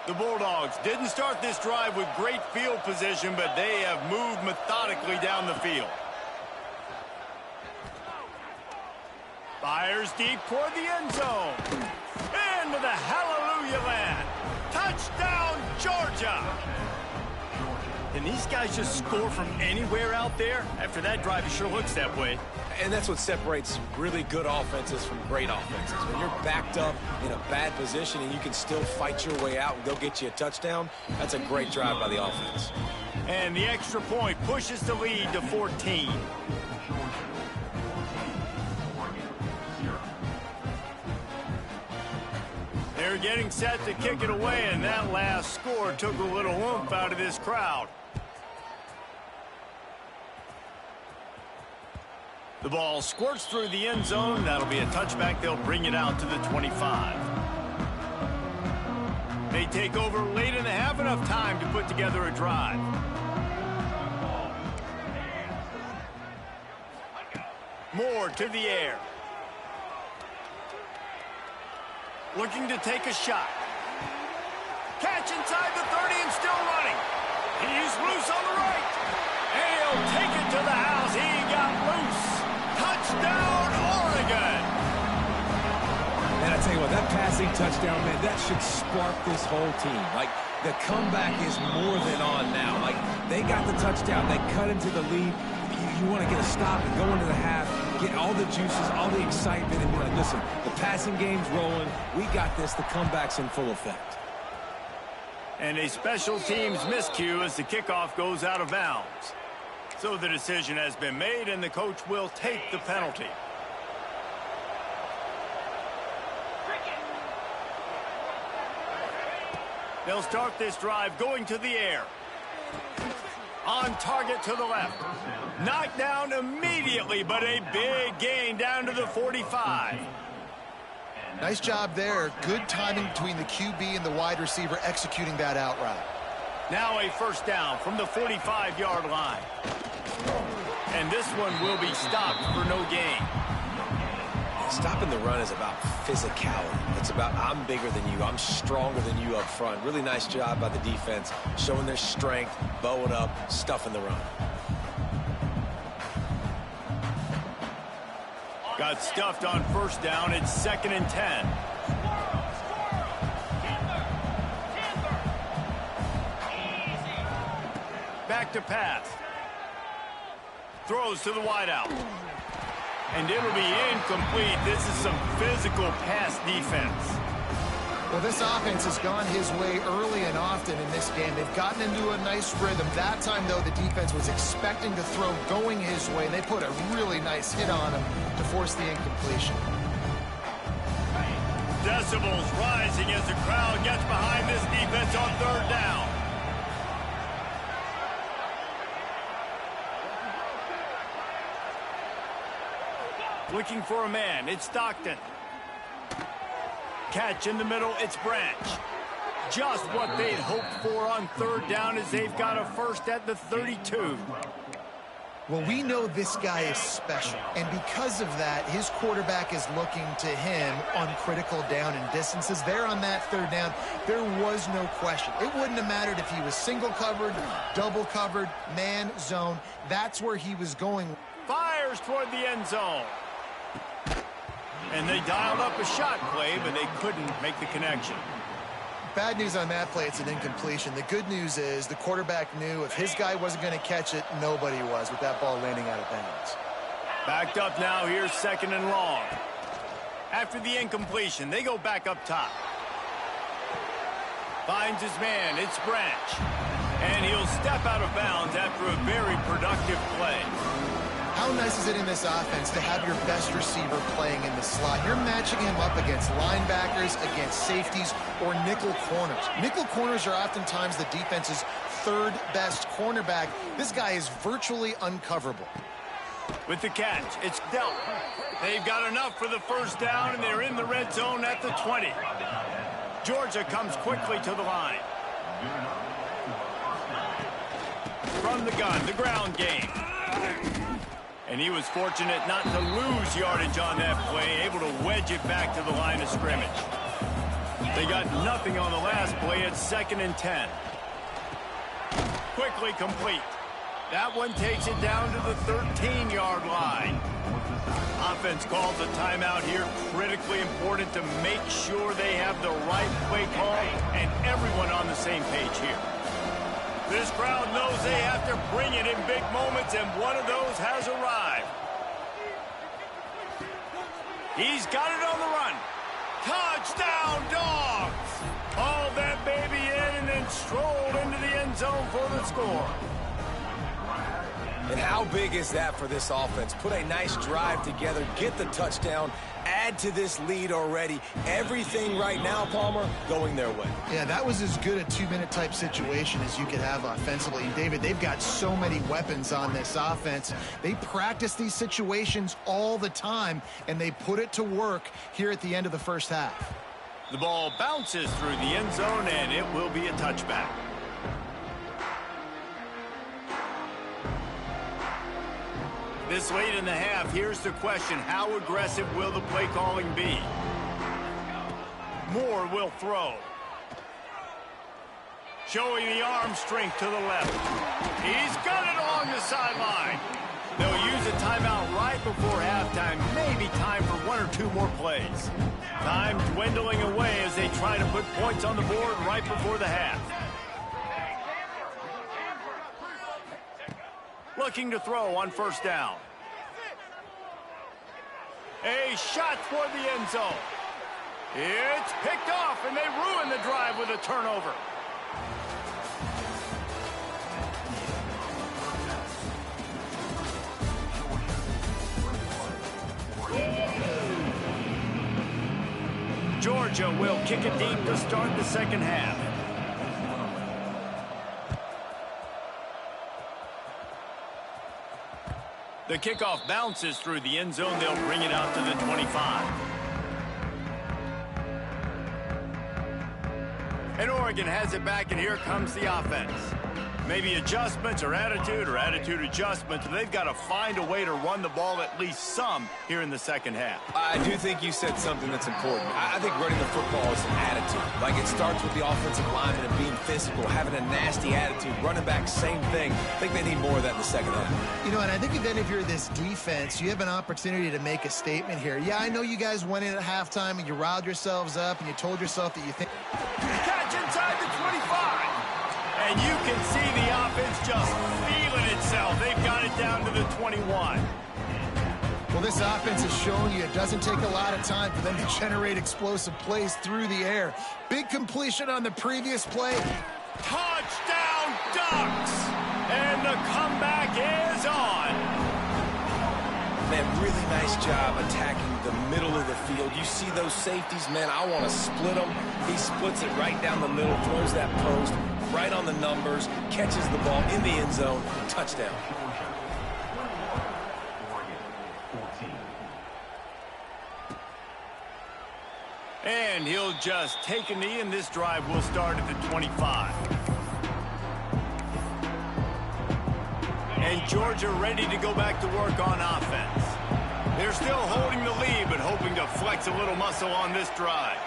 The Bulldogs didn't start this drive with great field position, but they have moved methodically down the field. Fires deep toward the end zone. Into the hallelujah land. Touchdown, Georgia! Can these guys just score from anywhere out there? After that drive, it sure looks that way.
And that's what separates really good offenses from great offenses. When you're backed up in a bad position and you can still fight your way out and go get you a touchdown, that's a great drive by the offense.
And the extra point pushes the lead to 14. They're getting set to kick it away, and that last score took a little oomph out of this crowd. The ball squirts through the end zone. That'll be a touchback. They'll bring it out to the 25. They take over late in the half, enough time to put together a drive. Moore to the air. Looking to take a shot. Catch inside the 30 and still running. He's loose on the right. And he'll take it to the house. He got loose. Touchdown, Oregon.
And I tell you what, that passing touchdown, man, that should spark this whole team. Like, the comeback is more than on now. Like, they got the touchdown. They cut into the lead. You want to get a stop and go into the half, get all the juices, all the excitement, and be like, listen, the passing game's rolling. We got this. The comeback's in full effect.
And a special teams miscue as the kickoff goes out of bounds. So the decision has been made, and the coach will take the penalty. They'll start this drive going to the air. On target to the left. Knocked down immediately, but a big gain down to the 45.
Nice job there. Good timing between the QB and the wide receiver executing that out route.
Now a first down from the 45-yard line. And this one will be stopped for no gain.
Stopping the run is about physicality. It's about I'm bigger than you. I'm stronger than you up front. Really nice job by the defense, showing their strength, bowing up, stuffing the run.
Got stuffed on first down. It's 2nd and 10. Back to pass. Throws to the wideout. And it'll be incomplete. This is some physical pass defense.
Well, this offense has gone his way early and often in this game. They've gotten into a nice rhythm. That time, though, the defense was expecting to throw going his way. They put a really nice hit on him to force the incompletion.
Decibels rising as the crowd gets behind this defense on third down. Looking for a man, it's Stockton. Catch in the middle, it's Branch. Just what they'd hoped for on third down as they've got a first at the 32.
Well, we know this guy is special, and because of that, his quarterback is looking to him on critical down and distances. There on that third down, there was no question. It wouldn't have mattered if he was single covered, double covered, man, zone. That's where he was going.
Fires toward the end zone. And they dialed up a shot play, but they couldn't make the connection.
Bad news on that play, it's an incompletion. The good news is the quarterback knew if his guy wasn't going to catch it, nobody was with that ball landing out of bounds.
Backed up now, here's second and long. After the incompletion, they go back up top. Finds his man, it's Branch. And he'll step out of bounds after a very productive play.
How nice is it in this offense to have your best receiver playing in the slot? You're matching him up against linebackers, against safeties, or nickel corners. Nickel corners are oftentimes the defense's third best cornerback. This guy is virtually uncoverable.
With the catch, it's dealt. They've got enough for the first down, and they're in the red zone at the 20. Georgia comes quickly to the line. From the gun, the ground game. And he was fortunate not to lose yardage on that play, able to wedge it back to the line of scrimmage. They got nothing on the last play at 2nd and 10. Quickly complete. That one takes it down to the 13-yard line. Offense calls a timeout here. Critically important to make sure they have the right play call and everyone on the same page here. This crowd knows they have to bring it in big moments, and one of those has arrived. He's got it on the run. Touchdown, Dogs! Hauled that baby in and then strolled into the end zone for the score.
And how big is that for this offense? Put a nice drive together, get the touchdown, add to this lead already. Everything right now, Palmer, going their way.
Yeah, that was as good a two-minute type situation as you could have offensively. And David, they've got so many weapons on this offense. They practice these situations all the time, and they put it to work here at the end of the first half.
The ball bounces through the end zone, and it will be a touchback. This late in the half, here's the question. How aggressive will the play calling be? Moore will throw. Showing the arm strength to the left. He's got it along the sideline. They'll use a timeout right before halftime. Maybe time for one or two more plays. Time dwindling away as they try to put points on the board right before the half. Looking to throw on first down. A shot toward the end zone. It's picked off, and they ruin the drive with a turnover. Georgia will kick it deep to start the second half. The kickoff bounces through the end zone. They'll bring it out to the 25. And Oregon has it back, and here comes the offense. Maybe adjustments or attitude adjustments. They've got to find a way to run the ball at least some here in the second half.
I do think you said something that's important. I think running the football is an attitude. Like, it starts with the offensive lineman and being physical, having a nasty attitude. Running back, same thing. I think they need more of that in the second half.
You know, and I think then if you're this defense, you have an opportunity to make a statement here. Yeah, I know you guys went in at halftime and you riled yourselves up and you told yourself that you think...
Catch inside the 25. And you can see the offense just feeling itself. They've got it down to the 21.
Well, this offense is showing you it doesn't take a lot of time for them to generate explosive plays through the air. Big completion on the previous play.
Touchdown, Ducks! And the comeback is on.
Man, really nice job attacking the middle of the field. You see those safeties, man, I want to split them. He splits it right down the middle, throws that post, right on the numbers, catches the ball in the end zone, touchdown.
And he'll just take a knee, and this drive will start at the 25. And Georgia ready to go back to work on offense. They're still holding the lead, but hoping to flex a little muscle on this drive.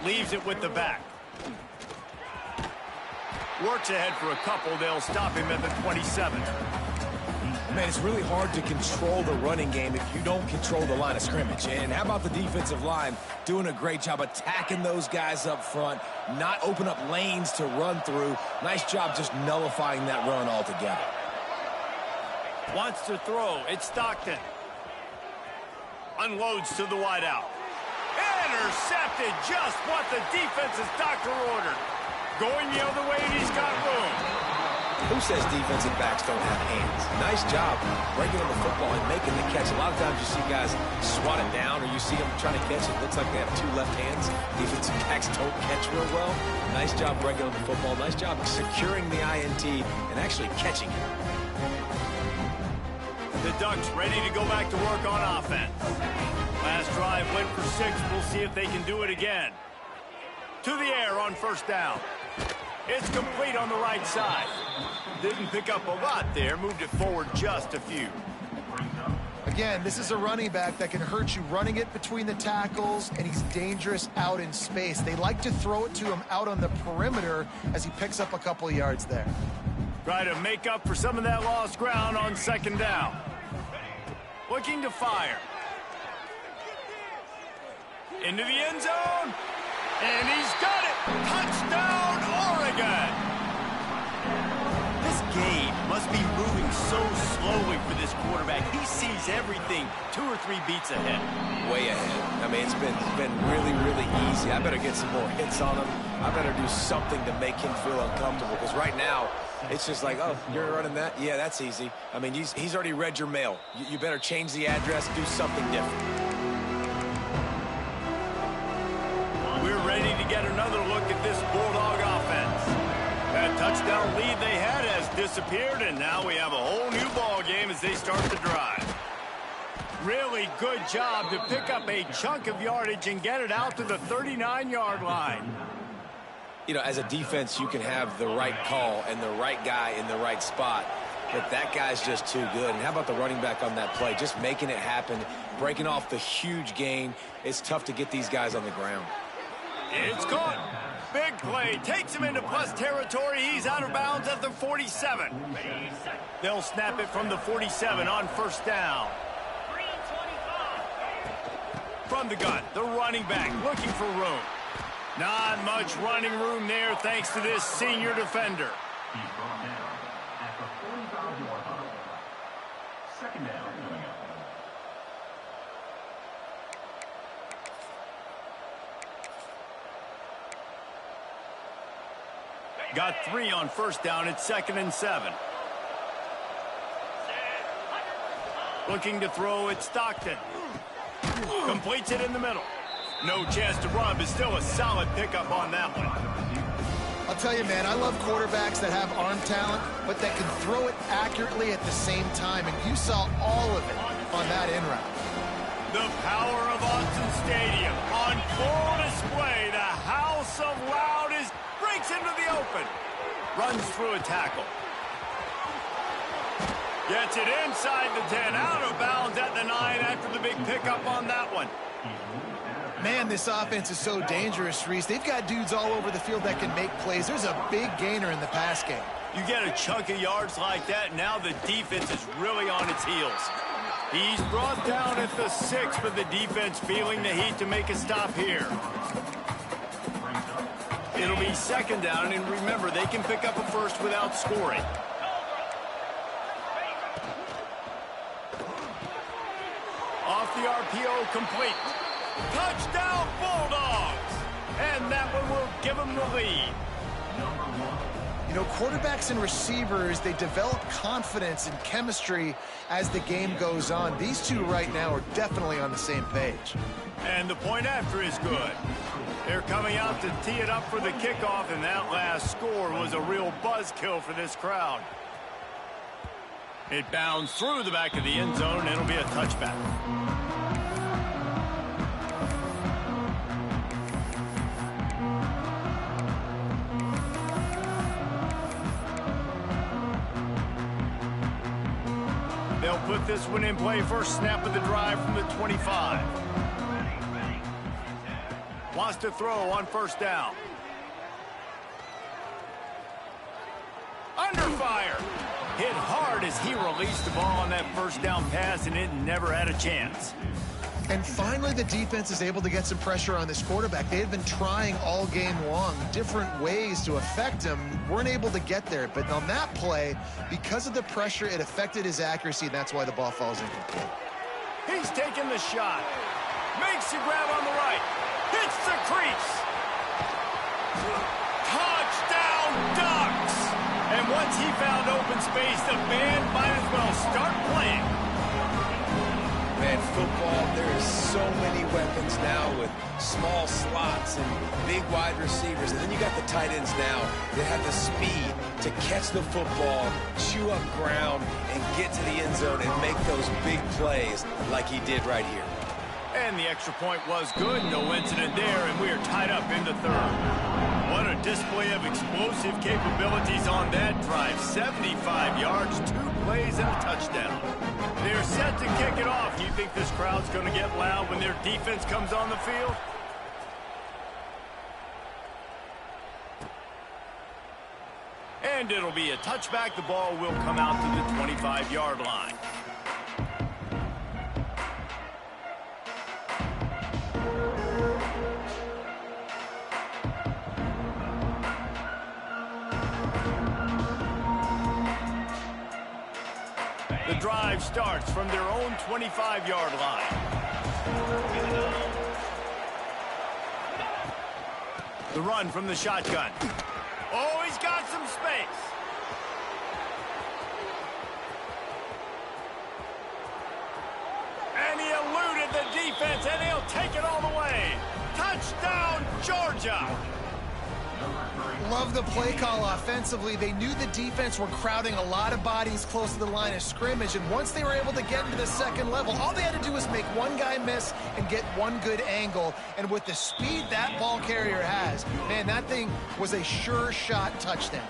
Leaves it with the back. Works ahead for a couple. They'll stop him at the 27.
Man, it's really hard to control the running game if you don't control the line of scrimmage. And how about the defensive line doing a great job attacking those guys up front, not open up lanes to run through. Nice job just nullifying that run altogether.
Wants to throw. It's Stockton. Unloads to the wideout. Intercepted, just what the defense's doctor ordered. Going the other way, and he's got room.
Who says defensive backs don't have hands? Nice job breaking on the football and making the catch. A lot of times you see guys swat it down, or you see them trying to catch it. It looks like they have two left hands. Defensive backs don't catch real well. Nice job breaking on the football. Nice job securing the INT and actually catching it.
The Ducks ready to go back to work on offense. Last drive went for 6. We'll see if they can do it again. To the air on first down. It's complete on the right side. Didn't pick up a lot there. Moved it forward just a few.
Again, this is a running back that can hurt you running it between the tackles, and he's dangerous out in space. They like to throw it to him out on the perimeter as he picks up a couple of yards there.
Try to make up for some of that lost ground on second down. Looking to fire. Into the end zone. And he's got it! Touchdown, Oregon! This game must be moving so slowly for this quarterback. He sees everything 2 or 3 beats ahead.
Way ahead. I mean, it's been really, really easy. I better get some more hits on him. I better do something to make him feel uncomfortable, because right now, it's just like, oh, you're running that? Yeah, that's easy. I mean, he's already read your mail. You better change the address, do something different.
We're ready to get another look at this Bulldog offense. That touchdown lead they had has disappeared, and now we have a whole new ball game as they start the drive. Really good job to pick up a chunk of yardage and get it out to the 39-yard line.
You know, as a defense, you can have the right call and the right guy in the right spot, but that guy's just too good. And how about the running back on that play? Just making it happen, breaking off the huge gain. It's tough to get these guys on the ground.
It's caught. Big play. Takes him into plus territory. He's out of bounds at the 47. They'll snap it from the 47 on first down. From the gun, the running back looking for room. Not much running room there thanks to this senior defender.
He's brought down at the 45-yard line. Second down coming up.
Got 3 on first down. It's 2nd and 7. Looking to throw, it's Stockton. Completes it in the middle. No chance to run, but still a solid pickup on that one.
I'll tell you, man, I love quarterbacks that have arm talent, but that can throw it accurately at the same time, and you saw all of it on that in route.
The power of Autzen Stadium on full display. The House of Loud breaks into the open. Runs through a tackle. Gets it inside the 10, out of bounds at the 9 after the big pickup on that one.
Man, this offense is so dangerous, Reese. They've got dudes all over the field that can make plays. There's a big gainer in the pass game.
You get a chunk of yards like that, now the defense is really on its heels. He's brought down at the 6, but the defense feeling the heat to make a stop here. It'll be second down, and remember, they can pick up a first without scoring. Off the RPO, complete. Touchdown, Bulldogs! And that one will give them the lead.
You know, quarterbacks and receivers, they develop confidence and chemistry as the game goes on. These two right now are definitely on the same page.
And the point after is good. They're coming out to tee it up for the kickoff, and that last score was a real buzzkill for this crowd. It bounds through the back of the end zone, and it'll be a touchback. They'll put this one in play first snap of the drive from the 25. Wants to throw on first down. Under fire. Hit hard as he released the ball on that first down pass, and it never had a chance.
And finally, the defense is able to get some pressure on this quarterback. They had been trying all game long, different ways to affect him. Weren't able to get there. But on that play, because of the pressure, it affected his accuracy, and that's why the ball falls incomplete.
He's taking the shot. Makes the grab on the right. Hits the crease. Touchdown, Ducks! And once he found open space, the band might as well start playing.
Man, football, there is so many weapons now with small slots and big wide receivers. And then you got the tight ends now that have the speed to catch the football, chew up ground, and get to the end zone and make those big plays like he did right here.
And the extra point was good. No incident there, and we are tied up in the third. What a display of explosive capabilities on that drive. 75 yards, 2 plays, and a touchdown. They're set to kick it off. You think this crowd's going to get loud when their defense comes on the field? And it'll be a touchback. The ball will come out to the 25-yard line. The drive starts from their own 25-yard line. The run from the shotgun. Oh, he's got some space. And he eluded the defense, and he'll take it all the way. Touchdown, Georgia!
Love the play call offensively. They knew the defense were crowding a lot of bodies close to the line of scrimmage, and once they were able to get into the second level, all they had to do was make one guy miss and get one good angle. And with the speed that ball carrier has, man, that thing was a sure shot touchdown.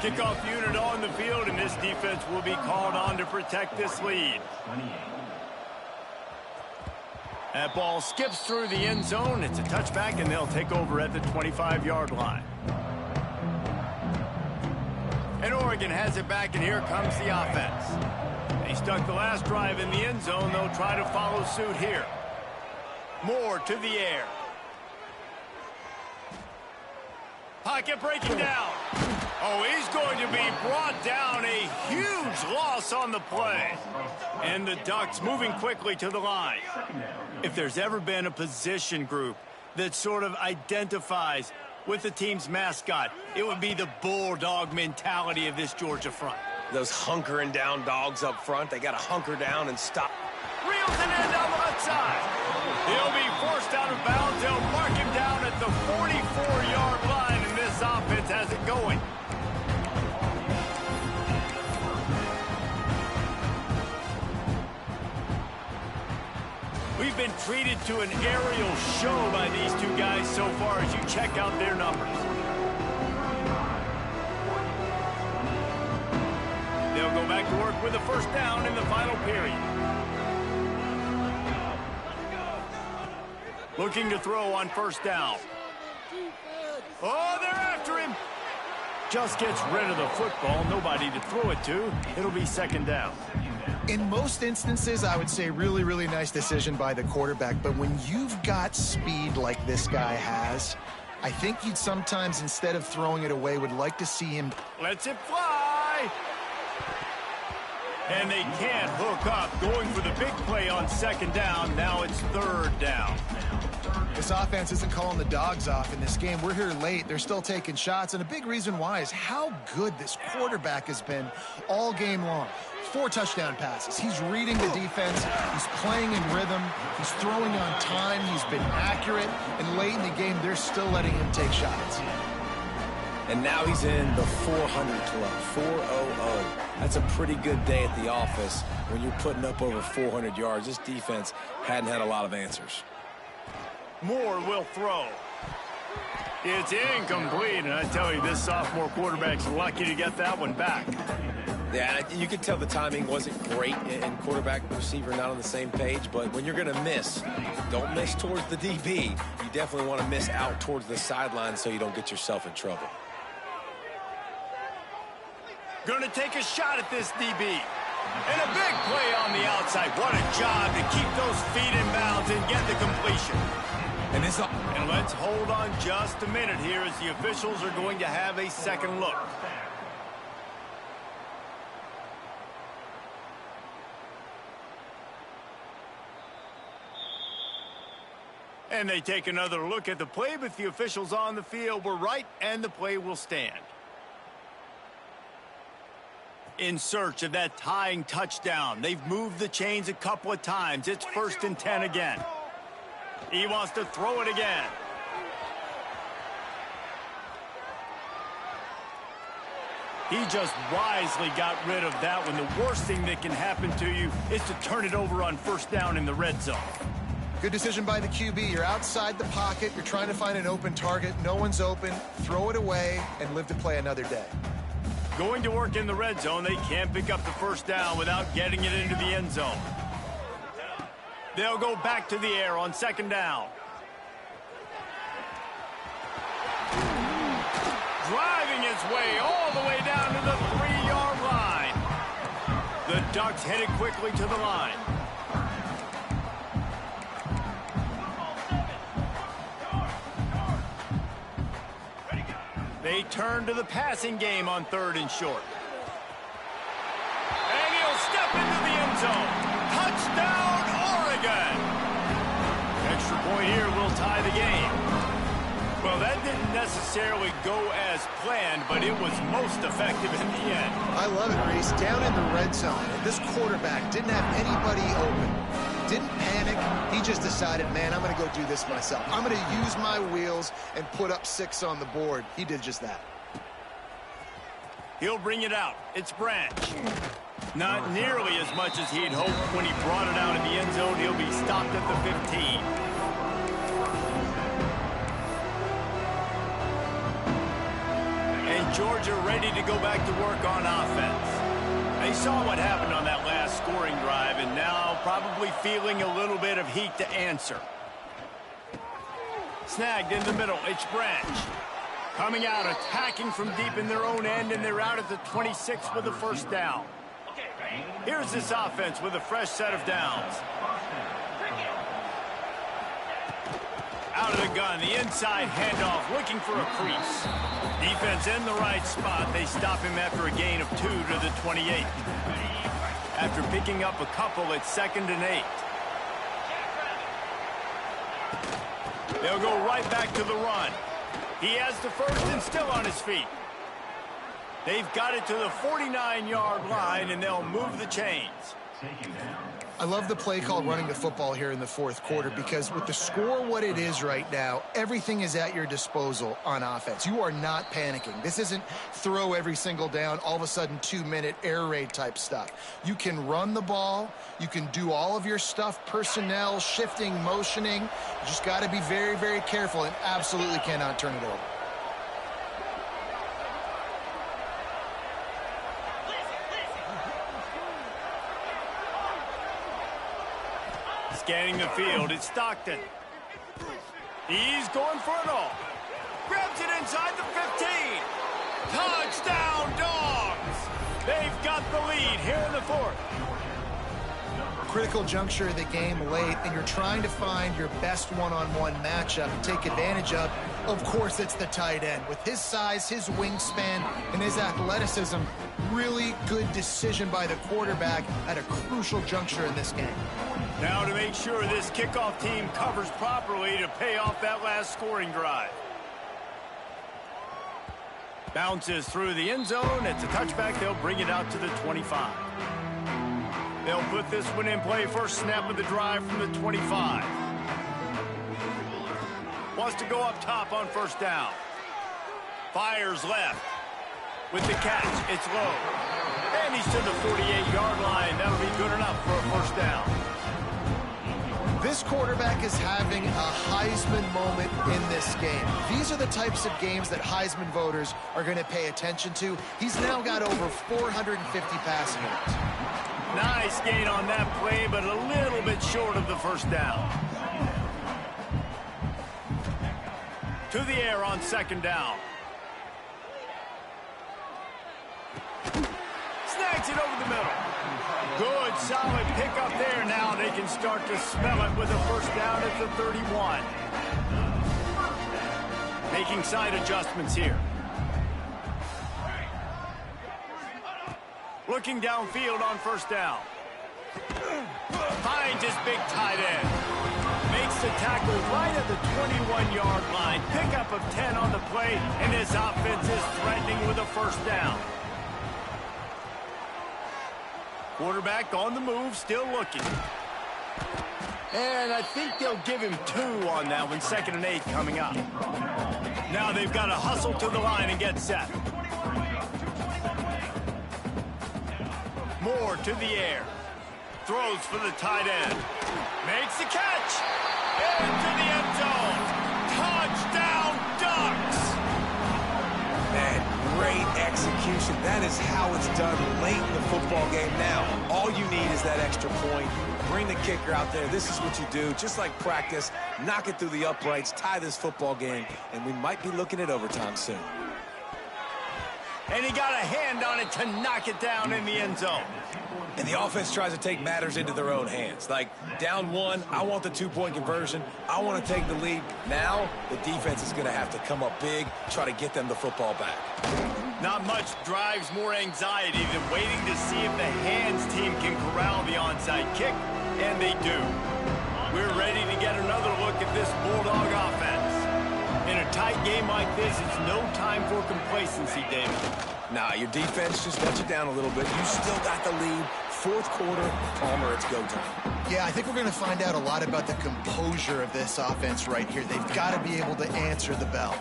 Kickoff unit on the field, and this defense will be called on to protect this lead. That ball skips through the end zone. It's a touchback, and they'll take over at the 25-yard line. And Oregon has it back, and here comes the offense. They stuck the last drive in the end zone. They'll try to follow suit here. Moore to the air. Pocket breaking down. Oh, he's going to be brought down. A huge loss on the play. And the Ducks moving quickly to the line. If there's ever been a position group that sort of identifies with the team's mascot, it would be the bulldog mentality of this Georgia front.
Those hunkering down dogs up front, they got to hunker down and stop.
Reels it in down the left side. He'll be forced out of bounds. They'll mark him down at the 44-yard line, and this offense has it going. We've been treated to an aerial show by these two guys so far as you check out their numbers. They'll go back to work with a first down in the final period. Looking to throw on first down. Oh, they're after him. Just gets rid of the football. Nobody to throw it to. It'll be second down.
In most instances, I would say really, really nice decision by the quarterback. But when you've got speed like this guy has, I think you'd sometimes, instead of throwing it away, would like to see him.
Lets it fly. And they can't hook up. Going for the big play on second down. Now it's third down.
This offense isn't calling the dogs off in this game. We're here late. They're still taking shots. And a big reason why is how good this quarterback has been all game long. 4 touchdown passes. He's reading the defense. He's playing in rhythm. He's throwing on time. He's been accurate. And late in the game, they're still letting him take shots.
And now he's in the 400 club, 400. That's a pretty good day at the office when you're putting up over 400 yards. This defense hadn't had a lot of answers.
Moore will throw. It's incomplete, and I tell you, this sophomore quarterback's lucky to get that one back.
Yeah, you could tell the timing wasn't great and quarterback and receiver not on the same page, but when you're going to miss, don't miss towards the DB. You definitely want to miss out towards the sideline so you don't get yourself in trouble.
Going to take a shot at this DB. And a big play on the outside. What a job to keep those feet in bounds and get the completion. And let's hold on just a minute here as the officials are going to have a second look. And they take another look at the play, but the officials on the field were right, and the play will stand. In search of that tying touchdown. They've moved the chains a couple of times. It's 1st and 10 again. He wants to throw it again. He just wisely got rid of that one. The worst thing that can happen to you is to turn it over on 1st down in the red zone.
Good decision by the QB. You're outside the pocket. You're trying to find an open target. No one's open. Throw it away and live to play another day.
Going to work in the red zone. They can't pick up the 1st down without getting it into the end zone. They'll go back to the air on 2nd down. Driving his way all the way down to the 3-yard line. The Ducks headed quickly to the line. They turn to the passing game on 3rd and short. And he'll step into the end zone. Touchdown, Oregon! Extra point here will tie the game. Well, that didn't necessarily go as planned, but it was most effective in the end.
I love it, Reese. Down in the red zone, and this quarterback didn't have anybody open. Didn't panic. He just decided, man, I'm going to go do this myself. I'm going to use my wheels and put up 6 on the board. He did just that.
He'll bring it out. It's Branch. Not nearly as much as he'd hoped when he brought it out in the end zone. He'll be stopped at the 15. And Georgia ready to go back to work on offense. They saw what happened on that last scoring drive, and now probably feeling a little bit of heat to answer. Snagged in the middle. It's Branch. Coming out, attacking from deep in their own end, and they're out at the 26 for the 1st down. Here's this offense with a fresh set of downs. Out of the gun, the inside handoff, looking for a crease. Defense in the right spot. They stop him after a gain of 2 to the 28. After picking up a couple, it's 2nd and 8. They'll go right back to the run. He has the 1st and still on his feet. They've got it to the 49-yard line, and they'll move the chains.
I love the play call running the football here in the 4th quarter because with the score what it is right now, everything is at your disposal on offense. You are not panicking. This isn't throw every single down, all of a sudden 2-minute air raid type stuff. You can run the ball. You can do all of your stuff, personnel, shifting, motioning. You just got to be very, very careful and absolutely cannot turn it over.
Scanning the field, it's Stockton. He's going for it all. Grabs it inside the 15. Touchdown, Dogs! They've got the lead here in the 4th.
critical juncture of the game late, and you're trying to find your best one-on-one matchup and take advantage of course, it's the tight end. With his size, his wingspan, and his athleticism, really good decision by the quarterback at a crucial juncture in this game.
Now to make sure this kickoff team covers properly to pay off that last scoring drive. Bounces through the end zone. It's a touchback. They'll bring it out to the 25. They'll put this one in play. First snap of the drive from the 25. Wants to go up top on first down. Fires left. With the catch, it's low. And he's to the 48-yard line. That'll be good enough for a first down.
This quarterback is having a Heisman moment in this game. These are the types of games that Heisman voters are going to pay attention to. He's now got over 450 passing yards.
Nice gain on that play, but a little bit short of the first down. To the air on second down. Snags it over the middle. Good, solid pickup there. Now they can start to smell it with a first down at the 31. Making side adjustments here. Looking downfield on first down. Finds his big tight end. Makes the tackle right at the 21-yard line. Pickup of 10 on the play, and this offense is threatening with a first down. Quarterback on the move, still looking. And I think they'll give him 2 on that one. 2nd and 8 coming up. Now they've got to hustle to the line and get set. Moore to the air. Throws for the tight end. Makes the catch. Into the end zone. Touchdown, Ducks.
Man, great execution. That is how it's done late in the football game now. All you need is that extra point. Bring the kicker out there. This is what you do. Just like practice, knock it through the uprights, tie this football game, and we might be looking at overtime soon.
And he got a hand on it to knock it down in the end zone.
And the offense tries to take matters into their own hands. Like, down 1, I want the 2-point conversion. I want to take the lead. Now, the defense is going to have to come up big, try to get them the football back.
Not much drives more anxiety than waiting to see if the hands team can corral the onside kick, and they do. We're ready to get another look at this Bulldog offense. In a tight game like this, it's no time for complacency, David.
Nah, your defense just let you down a little bit. You still got the lead. 4th quarter, Palmer, it's go time.
Yeah, I think we're going to find out a lot about the composure of this offense right here. They've got to be able to answer the bell.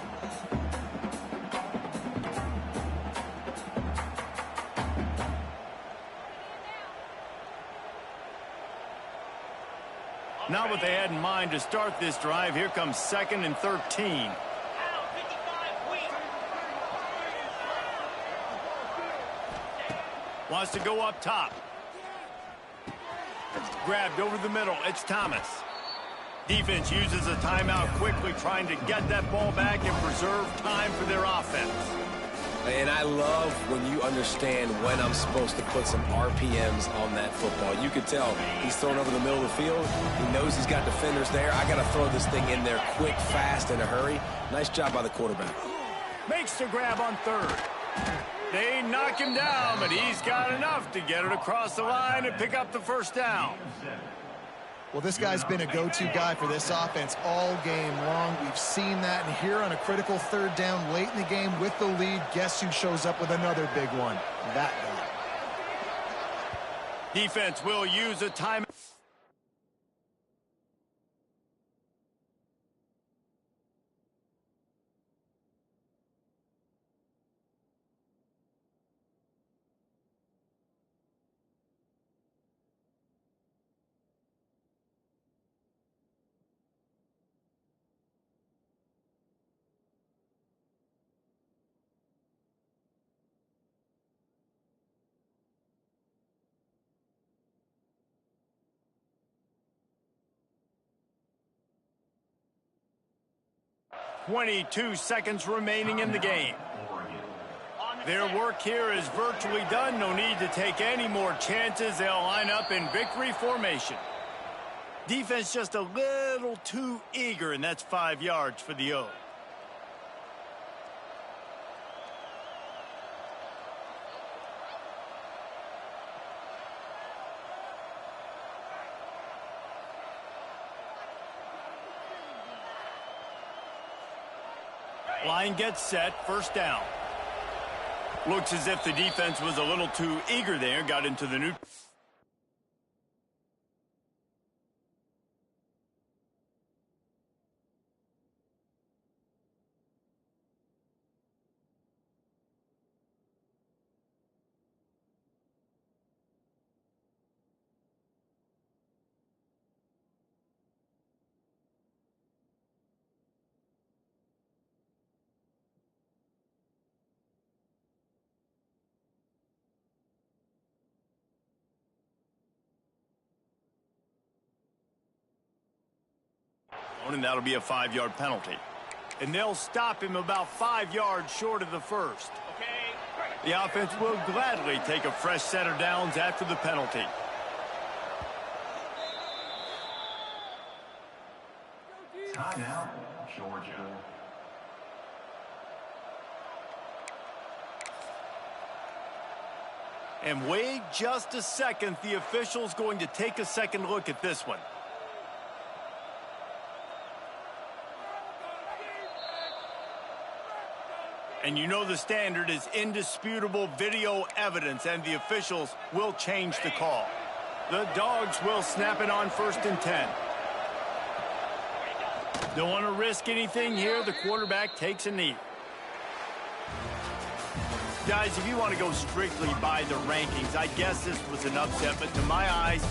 Not what they had in mind to start this drive. Here comes 2nd and 13. Wants to go up top. Grabbed over the middle. It's Thomas. Defense uses a timeout quickly, trying to get that ball back and preserve time for their offense.
And I love when you understand when I'm supposed to put some RPMs on that football. You could tell he's throwing over the middle of the field. He knows he's got defenders there. I got to throw this thing in there quick, fast, in a hurry. Nice job by the quarterback.
Makes the grab on 3rd. They knock him down, but he's got enough to get it across the line and pick up the first down.
Well, this guy's been a go-to guy for this offense all game long. We've seen that, and here on a critical 3rd down late in the game with the lead, guess who shows up with another big one? That guy.
Defense will use a timeout. .22 seconds remaining in the game. Their work here is virtually done. No need to take any more chances. They'll line up in victory formation. Defense just a little too eager, and that's 5 yards for the O. Line gets set, first down. Looks as if the defense was a little too eager there, got into the new... And that'll be a 5-yard penalty. And they'll stop him about 5 yards short of the first. The offense will gladly take a fresh set of downs after the penalty.
Timeout, Georgia.
And wait just a second. The official's going to take a second look at this one. And you know the standard is indisputable video evidence, and the officials will change the call. The Dogs will snap it on 1st and 10. Don't want to risk anything here. The quarterback takes a knee. Guys, if you want to go strictly by the rankings, I guess this was an upset, but to my eyes,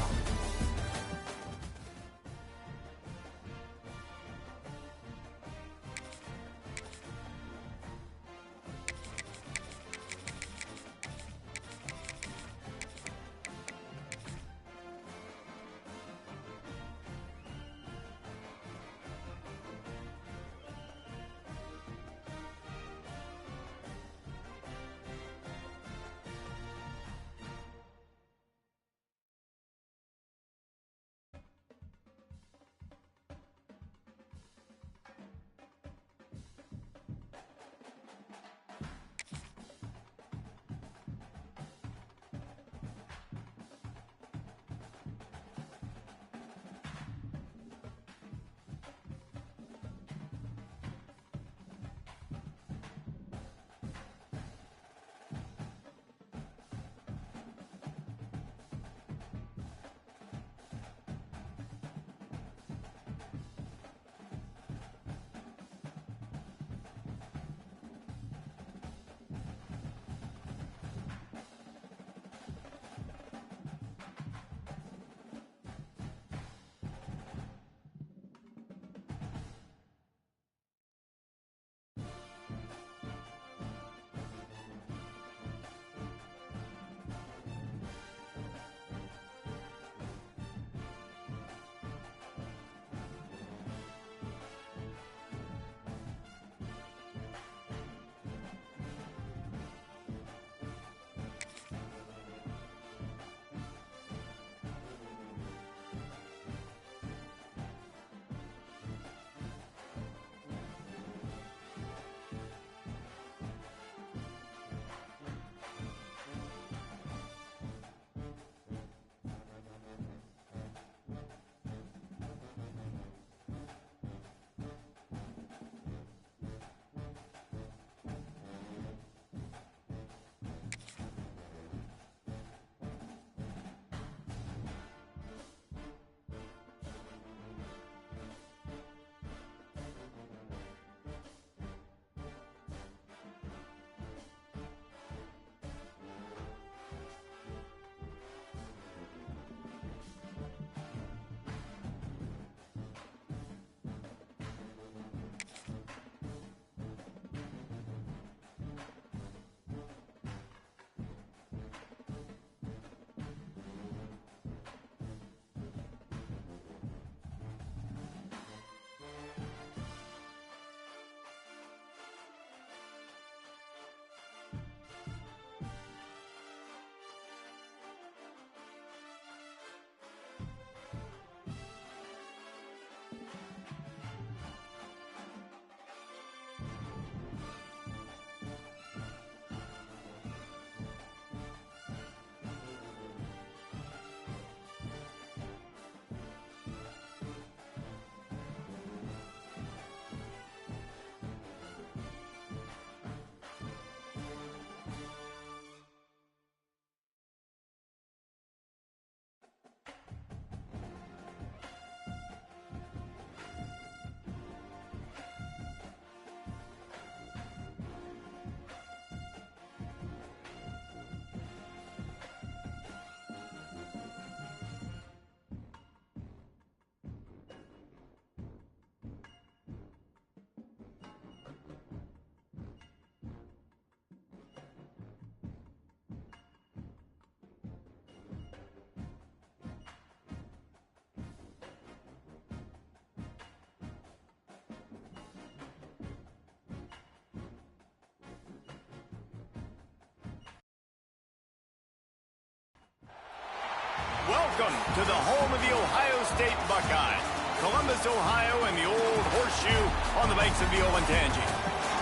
Welcome to the home of the Ohio State Buckeyes, Columbus, Ohio, and the old horseshoe on the banks of the Olentangy.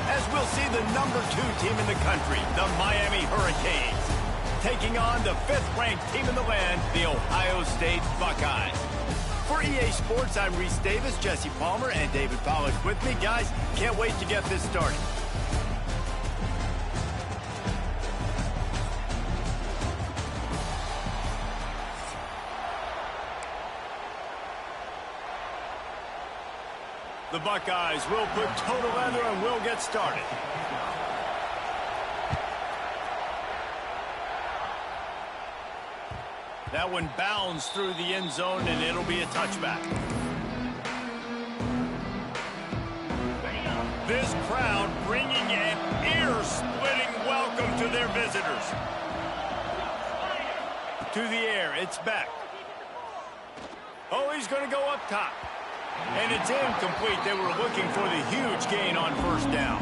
As we'll see the #2 team in the country, the Miami Hurricanes, taking on the 5th-ranked team in the land, the Ohio State Buckeyes. For EA Sports, I'm Reese Davis, Jesse Palmer, and David Pollack with me. Guys, can't wait to get this started. The Buckeyes will put total leather and we'll get started. That one bounds through the end zone and it'll be a touchback. This crowd bringing an ear-splitting welcome to their visitors. To the air, it's back. Oh, he's going to go up top. And it's incomplete. They were looking for the huge gain on first down.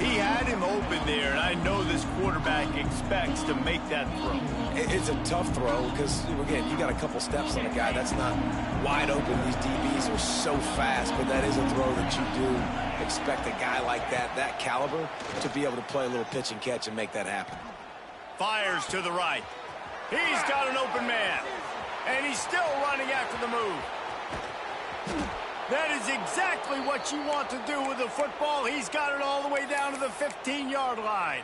He had him open there, and I know this quarterback expects to make that throw.
It's a tough throw because, again, you got a couple steps on a guy. That's not wide open. These DBs are so fast, but that is a throw that you do expect a guy like that caliber, to be able to play a little pitch and catch and make that happen.
Fires to the right. He's got an open man, and he's still running after the move. That is exactly what you want to do with the football. He's got it all the way down to the 15-yard line.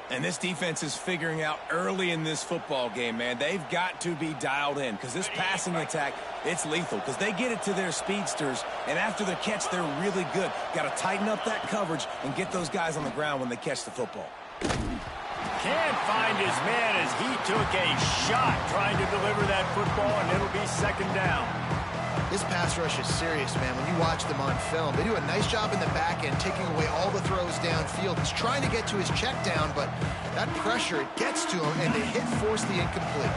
And this defense is figuring out early in this football game, man. They've got to be dialed in because this passing attack, it's lethal because they get it to their speedsters, and after the catch, they're really good. Got to tighten up that coverage and get those guys on the ground when they catch the football.
Can't find his man as he took a shot trying to deliver that football, and it'll be 2nd down.
This pass rush is serious, man. When you watch them on film, they do a nice job in the back end, taking away all the throws downfield. He's trying to get to his check down, but that pressure, it gets to him, and the hit forced the incomplete.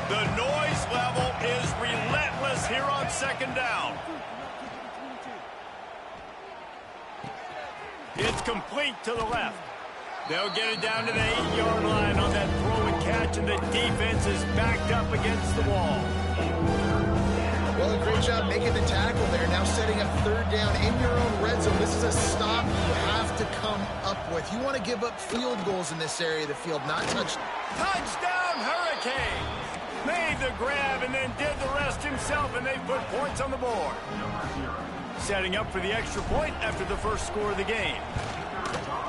The noise level is relentless here on 2nd down. It's complete to the left. They'll get it down to the 8-yard line on that throw and catch, and the defense is backed up against the wall.
Well, a great job making the tackle there. Now setting up 3rd down in your own red zone. This is a stop you have to come up with. You want to give up field goals in this area of the field, not touchdowns.
Touchdown, Hurricane! Made the grab and then did the rest himself, and they put points on the board. Setting up for the extra point after the first score of the game.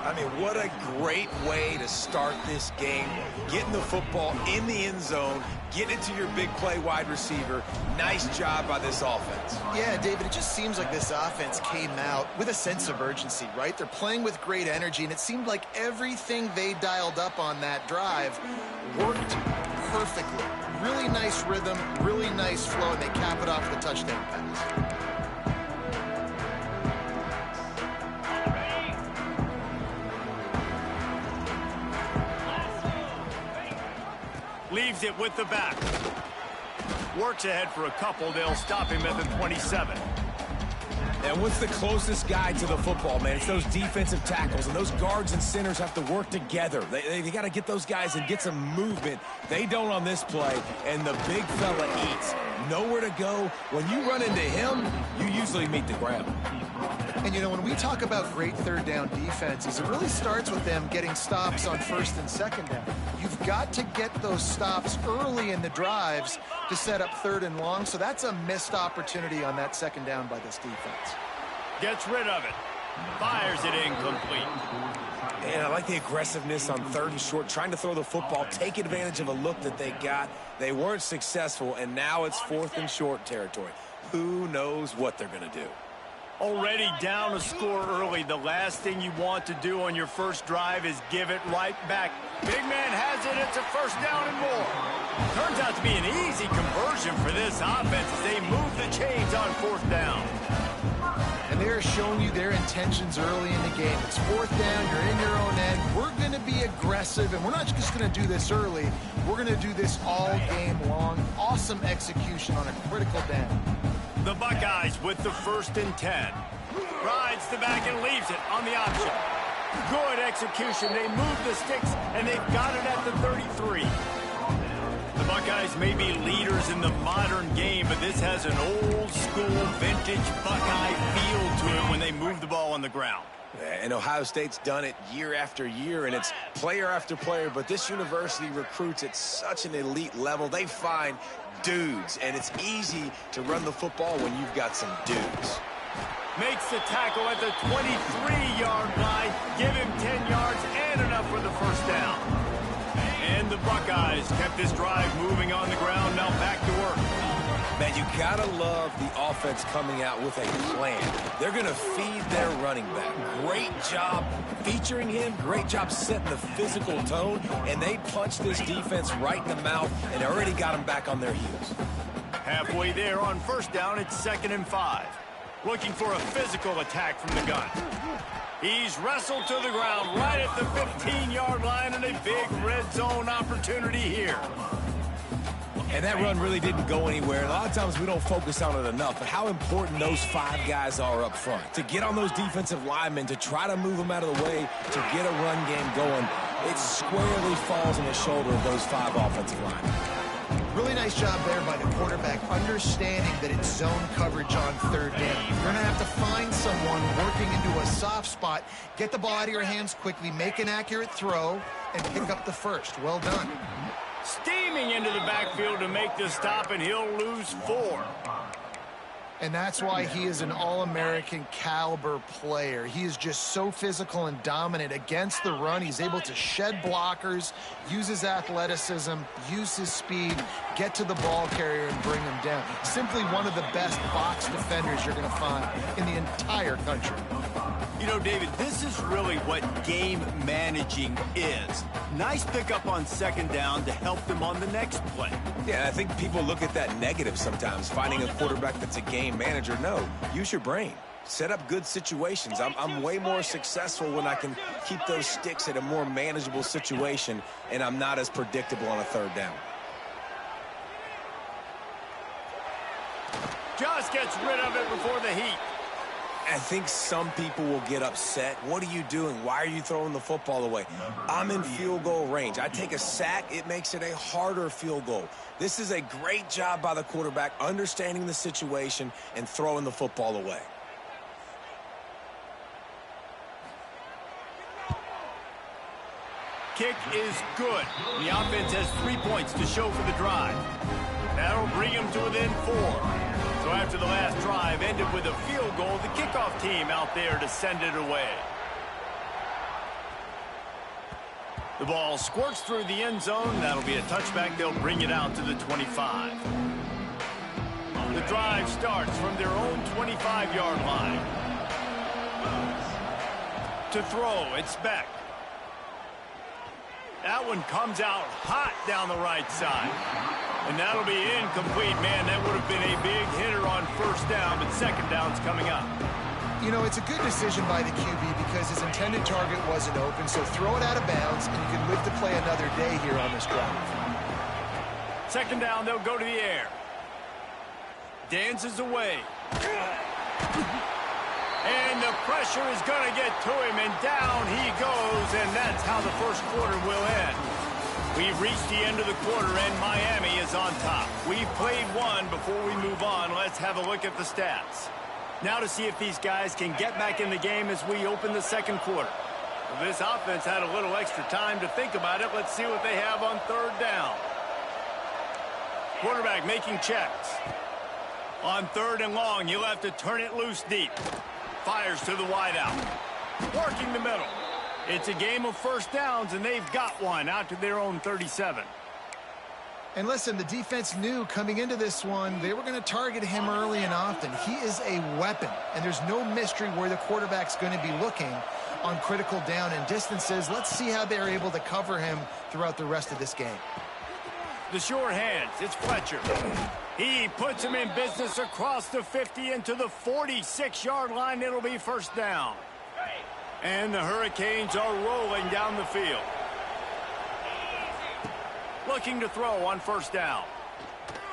I mean, what a great way to start this game. Getting the football in the end zone, getting it to your big play wide receiver. Nice job by this offense.
Yeah, David, it just seems like this offense came out with a sense of urgency, right? They're playing with great energy, and it seemed like everything they dialed up on that drive worked perfectly. Really nice rhythm, really nice flow, and they cap it off with a touchdown pass.
Leaves it with the back. Works ahead for a couple. They'll stop him at the 27.
And what's the closest guy to the football, man? It's those defensive tackles, and those guards and centers have to work together. They got to get those guys and get some movement. They don't on this play, and the big fella eats. Nowhere to go. When you run into him, you usually meet the ground.
And, you know, when we talk about great 3rd down defenses, it really starts with them getting stops on 1st and 2nd down. You've got to get those stops early in the drives to set up 3rd and long, so that's a missed opportunity on that 2nd down by this defense.
Gets rid of it. Fires it incomplete.
And I like the aggressiveness on 3rd and short, trying to throw the football, take advantage of a look that they got. They weren't successful, and now it's 4th and short territory. Who knows what they're going to do?
Already down a score early. The last thing you want to do on your first drive is give it right back. Big man has it. It's a 1st down and more. Turns out to be an easy conversion for this offense as they move the chains on 4th down.
And they're showing you their intentions early in the game. It's 4th down. You're in your own end. We're going to be aggressive, and we're not just going to do this early. We're going to do this all game long. Awesome execution on a critical down.
The Buckeyes with the 1st and 10. Rides the back and leaves it on the option. Good execution. They move the sticks, and they've got it at the 33. The Buckeyes may be leaders in the modern game, but this has an old-school, vintage Buckeye feel to it when they move the ball on the ground.
And Ohio State's done it year after year, and it's player after player, but this university recruits at such an elite level. They find dudes, and it's easy to run the football when you've got some dudes.
Makes the tackle at the 23-yard line. Give him 10 yards and enough for the first down. And the Buckeyes kept this drive moving on the ground. Now back to work.
Man, you gotta love the offense coming out with a plan. They're gonna feed their running back. Great job featuring him. Great job setting the physical tone. And they punched this defense right in the mouth and already got them back on their heels.
Halfway there on first down, it's 2nd and 5. Looking for a physical attack from the gun. He's wrestled to the ground right at the 15-yard line, and a big red zone opportunity here.
And that run really didn't go anywhere. A lot of times we don't focus on it enough, but how important those 5 guys are up front. To get on those defensive linemen, to try to move them out of the way, to get a run game going, it squarely falls on the shoulder of those 5 offensive linemen.
Really nice job there by the quarterback, understanding that it's zone coverage on 3rd down. You're going to have to find someone working into a soft spot, get the ball out of your hands quickly, make an accurate throw, and pick up the first. Well done.
Steaming into the backfield to make the stop, and he'll lose 4.
And that's why he is an All-American caliber player. He is just so physical and dominant against the run. He's able to shed blockers, use his athleticism, use his speed, get to the ball carrier and bring him down. Simply one of the best box defenders you're going to find in the entire country.
You know, David, this is really what game managing is. Nice pickup on 2nd down to help them on the next play.
Yeah, I think people look at that negative sometimes, finding a quarterback that's a game manager. No, use your brain. Set up good situations. I'm way more successful when I can keep those sticks at a more manageable situation, and I'm not as predictable on a 3rd down.
Just gets rid of it before the heat.
I think some people will get upset. What are you doing? Why are you throwing the football away? I'm in field goal range. I take a sack, it makes it a harder field goal. This is a great job by the quarterback, understanding the situation and throwing the football away.
Kick is good. The offense has 3 points to show for the drive. That'll bring them to within 4. So after the last drive ended with a field goal, the kickoff team out there to send it away. The ball squirts through the end zone. That'll be a touchback. They'll bring it out to the 25. The drive starts from their own 25-yard line. To throw, it's Beck. That one comes out hot down the right side. And that'll be incomplete. Man, that would have been a big hitter on 1st down, but 2nd down's coming up.
You know, it's a good decision by the QB because his intended target wasn't open, so throw it out of bounds, and you can live to play another day here on this drive.
2nd down, they'll go to the air. Dances away. And the pressure is going to get to him, and down he goes, and that's how the 1st quarter will end. We've reached the end of the quarter, and Miami is on top. We've played one. Before we move on, let's have a look at the stats. Now to see if these guys can get back in the game as we open the 2nd quarter. Well, this offense had a little extra time to think about it. Let's see what they have on 3rd down. Quarterback making checks. On 3rd and long, you'll have to turn it loose deep. Fires to the wideout. Working the middle. It's a game of 1st downs, and they've got one out to their own 37.
And listen, the defense knew coming into this one, they were going to target him early and often. He is a weapon, and there's no mystery where the quarterback's going to be looking on critical down and distances. Let's see how they're able to cover him throughout the rest of this game.
The short hands, it's Fletcher. He puts him in business across the 50 into the 46-yard line. It'll be 1st down. And the Hurricanes are rolling down the field. Looking to throw on 1st down.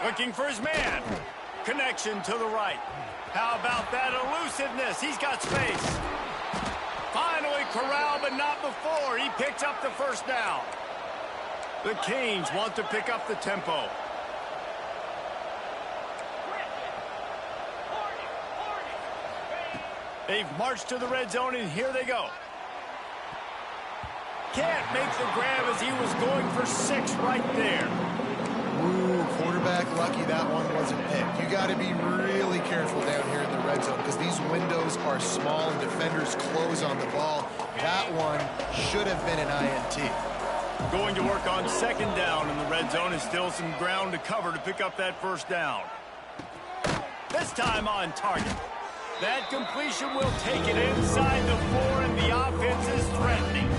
Looking for his man. Connection to the right. How about that elusiveness? He's got space. Finally corralled, but not before. He picks up the 1st down. The Canes want to pick up the tempo. They've marched to the red zone, and here they go. Can't make the grab as he was going for 6 right there.
Ooh, quarterback lucky that one wasn't picked. You got to be really careful down here in the red zone because these windows are small and defenders close on the ball. That one should have been an INT.
Going to work on 2nd down in the red zone is still some ground to cover to pick up that 1st down. This time on target. That completion will take it inside the 4, and the offense is threatening.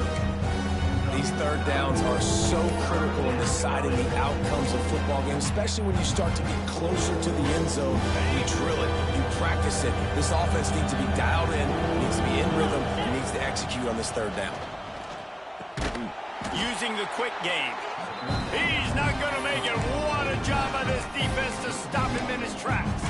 These 3rd downs are so critical in deciding the outcomes of football games, especially when you start to get closer to the end zone. You drill it, you practice it. This offense needs to be dialed in, needs to be in rhythm, and needs to execute on this 3rd down.
Using the quick game. He's not going to make it. What a job by this defense to stop him in his tracks.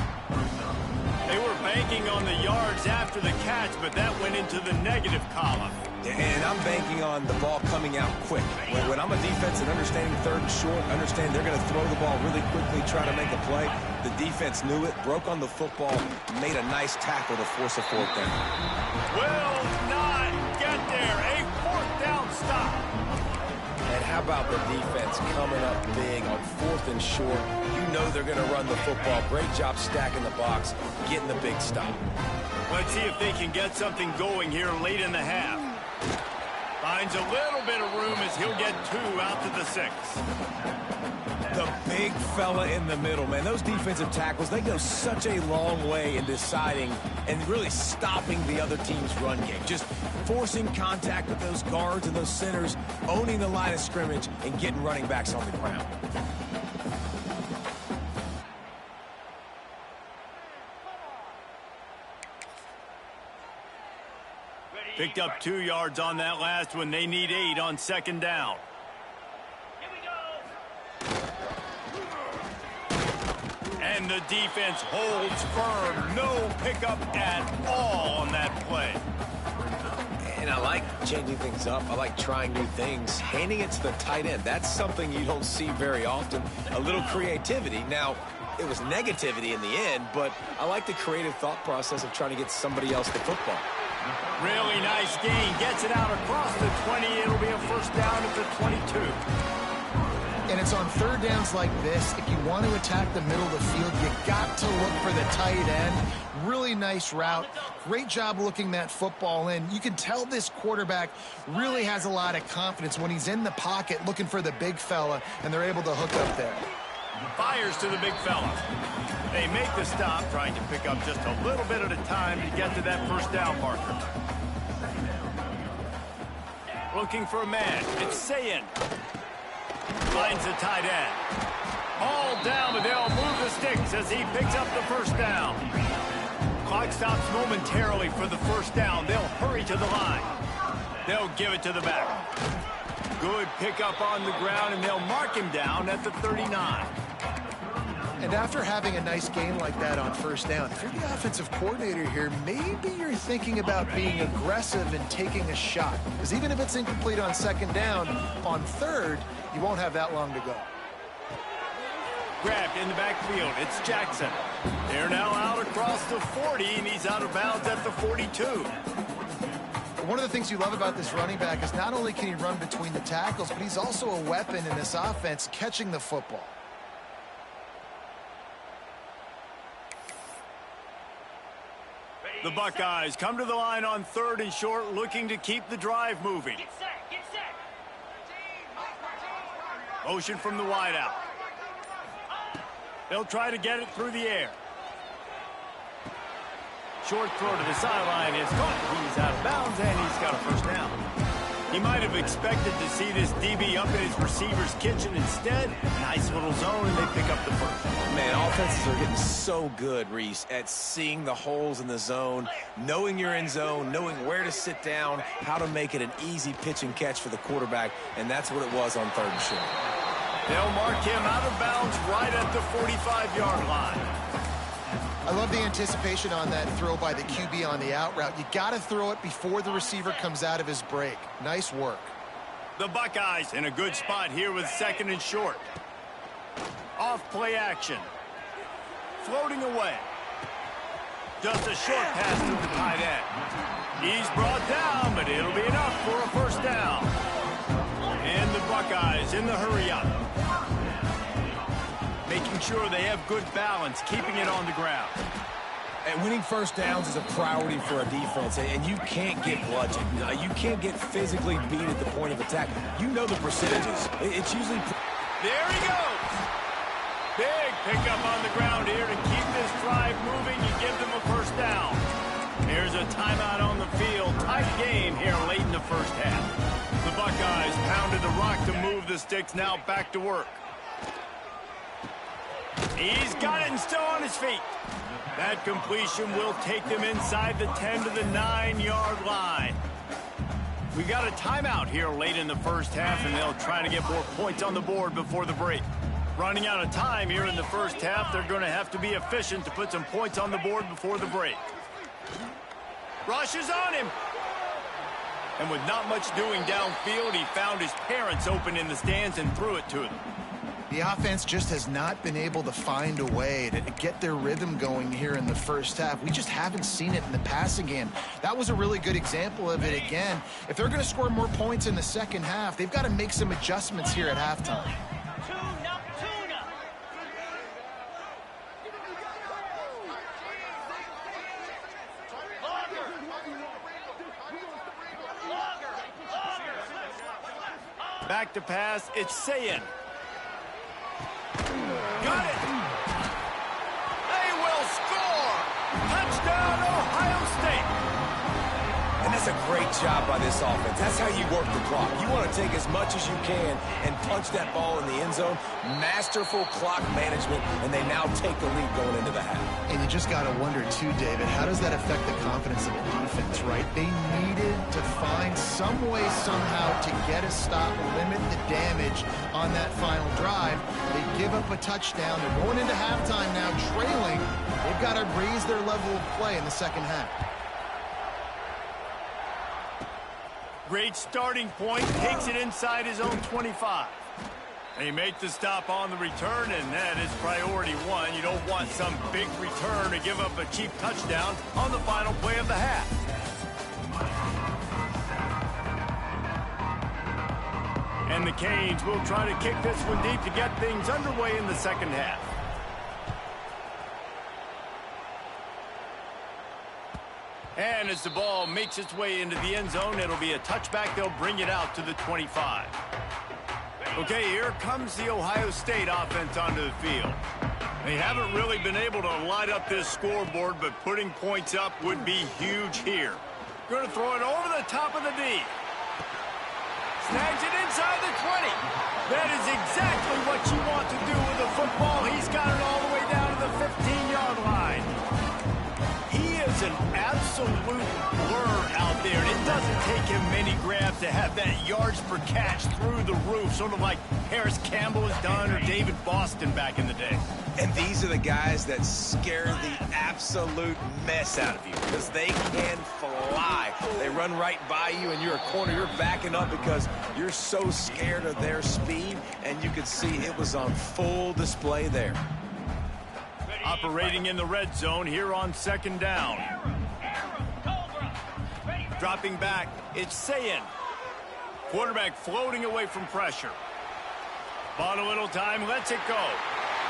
They were banking on the yards after the catch, but that went into the negative column.
And I'm banking on the ball coming out quick. When I'm a defense and understanding 3rd and short, understand they're going to throw the ball really quickly, try to make a play. The defense knew it, broke on the football, made a nice tackle to force a 4th down.
Will not get there. A 4th down stop.
And how about the defense coming up big on 4th and short? You know they're going to run the football. Great job stacking the box, getting the big stop.
Let's see if they can get something going here late in the half. Finds a little bit of room as he'll get 2 out to the 6.
The big fella in the middle, man. Those defensive tackles, they go such a long way in deciding and really stopping the other team's run game. Just forcing contact with those guards and those centers, owning the line of scrimmage, and getting running backs on the ground.
Picked up 2 yards on that last one. They need 8 on 2nd down. And the defense holds firm. No pickup at all on that play.
And I like changing things up. I like trying new things. Handing it to the tight end, that's something you don't see very often. A little creativity. Now, it was negativity in the end, but I like the creative thought process of trying to get somebody else the football.
Really nice gain. Gets it out across the 20. It'll be a 1st down at the 22.
And it's on 3rd downs like this. If you want to attack the middle of the field, you got to look for the tight end. Really nice route. Great job looking that football in. You can tell this quarterback really has a lot of confidence when he's in the pocket looking for the big fella, and they're able to hook up there.
Fires to the big fella. They make the stop, trying to pick up just a little bit at a time to get to that 1st down marker. Looking for a man. It's Sayin. Finds the tight end. All down, but they'll move the sticks as he picks up the 1st down. Clock stops momentarily for the 1st down. They'll hurry to the line. They'll give it to the back. Good pickup on the ground, and they'll mark him down at the 39.
And after having a nice game like that on 1st down, if you're the offensive coordinator here, maybe you're thinking about being aggressive and taking a shot. Because even if it's incomplete on 2nd down, on 3rd, you won't have that long to go.
Grabbed in the backfield. It's Jackson. They're now out across the 40, and he's out of bounds at the 42.
One of the things you love about this running back is not only can he run between the tackles, but he's also a weapon in this offense catching the football.
The Buckeyes come to the line on 3rd and short, looking to keep the drive moving.
Get set, get set.
Motion from the wideout. They'll try to get it through the air. Short throw to the sideline is caught. He's out of bounds, and he's got a 1st down. He might have expected to see this DB up in his receiver's kitchen. Instead, nice little zone, and they pick up the 1st.
Man, offenses are getting so good, Reese, at seeing the holes in the zone, knowing you're in zone, knowing where to sit down, how to make it an easy pitch and catch for the quarterback, and that's what it was on 3rd and short.
They'll mark him out of bounds right at the 45-yard line.
I love the anticipation on that throw by the QB on the out route. You got to throw it before the receiver comes out of his break. Nice work.
The Buckeyes in a good spot here with 2nd and short. Off play action. Floating away. Just a short pass to the tight end. He's brought down, but it'll be enough for a first down. And the Buckeyes in the hurry up. Making sure they have good balance, keeping it on the ground.
And winning first downs is a priority for a defense, and you can't get bludgeoned. You can't get physically beat at the point of attack. You know the percentages. It's usually...
There he goes. Big pickup on the ground here to keep this drive moving and give them a first down. Here's a timeout on the field. Tight game here late in the first half. The Buckeyes pounded the rock to move the sticks, now back to work. He's got it and still on his feet. That completion will take them inside the 10 to the 9-yard line. We got a timeout here late in the first half, and they'll try to get more points on the board before the break. Running out of time here in the first half, they're going to have to be efficient to put some points on the board before the break. Rushes on him. And with not much doing downfield, he found his parents open in the stands and threw it to them.
The offense just has not been able to find a way to get their rhythm going here in the first half. We just haven't seen it in the passing game. That was a really good example of it again. If they're going to score more points in the second half, they've got to make some adjustments here at halftime.
Back to pass, it's Sayin. Got it. They will score. Touchdown, Ohio State.
And that's a great job by this offense. That's how you work the clock. You want to take as much as you can and punch that ball in the end zone. Masterful clock management, and they now take the lead going into the half.
And you just got to wonder, too, David, how does that affect the confidence of the defense, right? They needed to find some way, somehow, to get a stop, limit the damage on that final drive. They give up a touchdown. They're going into halftime now, trailing. They've got to raise their level of play in the second half.
Great starting point, takes it inside his own 25. They make the stop on the return, and that is priority one. You don't want some big return to give up a cheap touchdown on the final play of the half. And the Canes will try to kick this one deep to get things underway in the second half. And as the ball makes its way into the end zone, it'll be a touchback. They'll bring it out to the 25. Okay, here comes the Ohio State offense onto the field. They haven't really been able to light up this scoreboard, but putting points up would be huge here. Going to throw it over the top of the D. Snags it inside the 20. That is exactly what you want to do with a football. He's got it all the way down to the 15-yard line. He is an absolute blur out there, and it doesn't take him many grabs to have that yards per catch through the roof, sort of like Harris Campbell has done or David Boston back in the day.
And these are the guys that scare the absolute mess out of you because they can fly. They run right by you, and you're a corner. You're backing up because you're so scared of their speed, and you could see it was on full display there.
Operating in the red zone here on second down. Dropping back, it's Sayin. Quarterback floating away from pressure. Bought a little time, lets it go.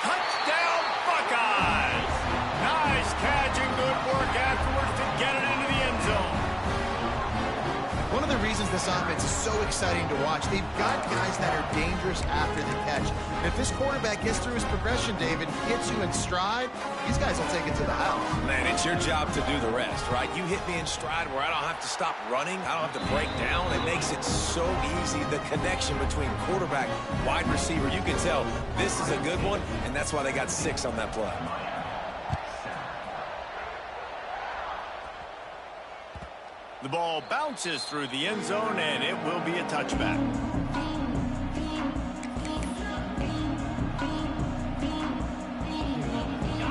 Touchdown, Buckeyes! Nice catch and good work afterwards to get it into the end zone.
One of the reasons this offense is so exciting to watch, they've got guys that are dangerous after the catch. And if this quarterback gets through his progression, David, hits you in stride, these guys will take it to the house.
Man, it's your job to do the rest, right? You hit me in stride where I don't have to stop running. I don't have to break down. It makes it so easy. The connection between quarterback, wide receiver, you can tell this is a good one, and that's why they got 6 on that play.
The ball bounces through the end zone, and it will be a touchback.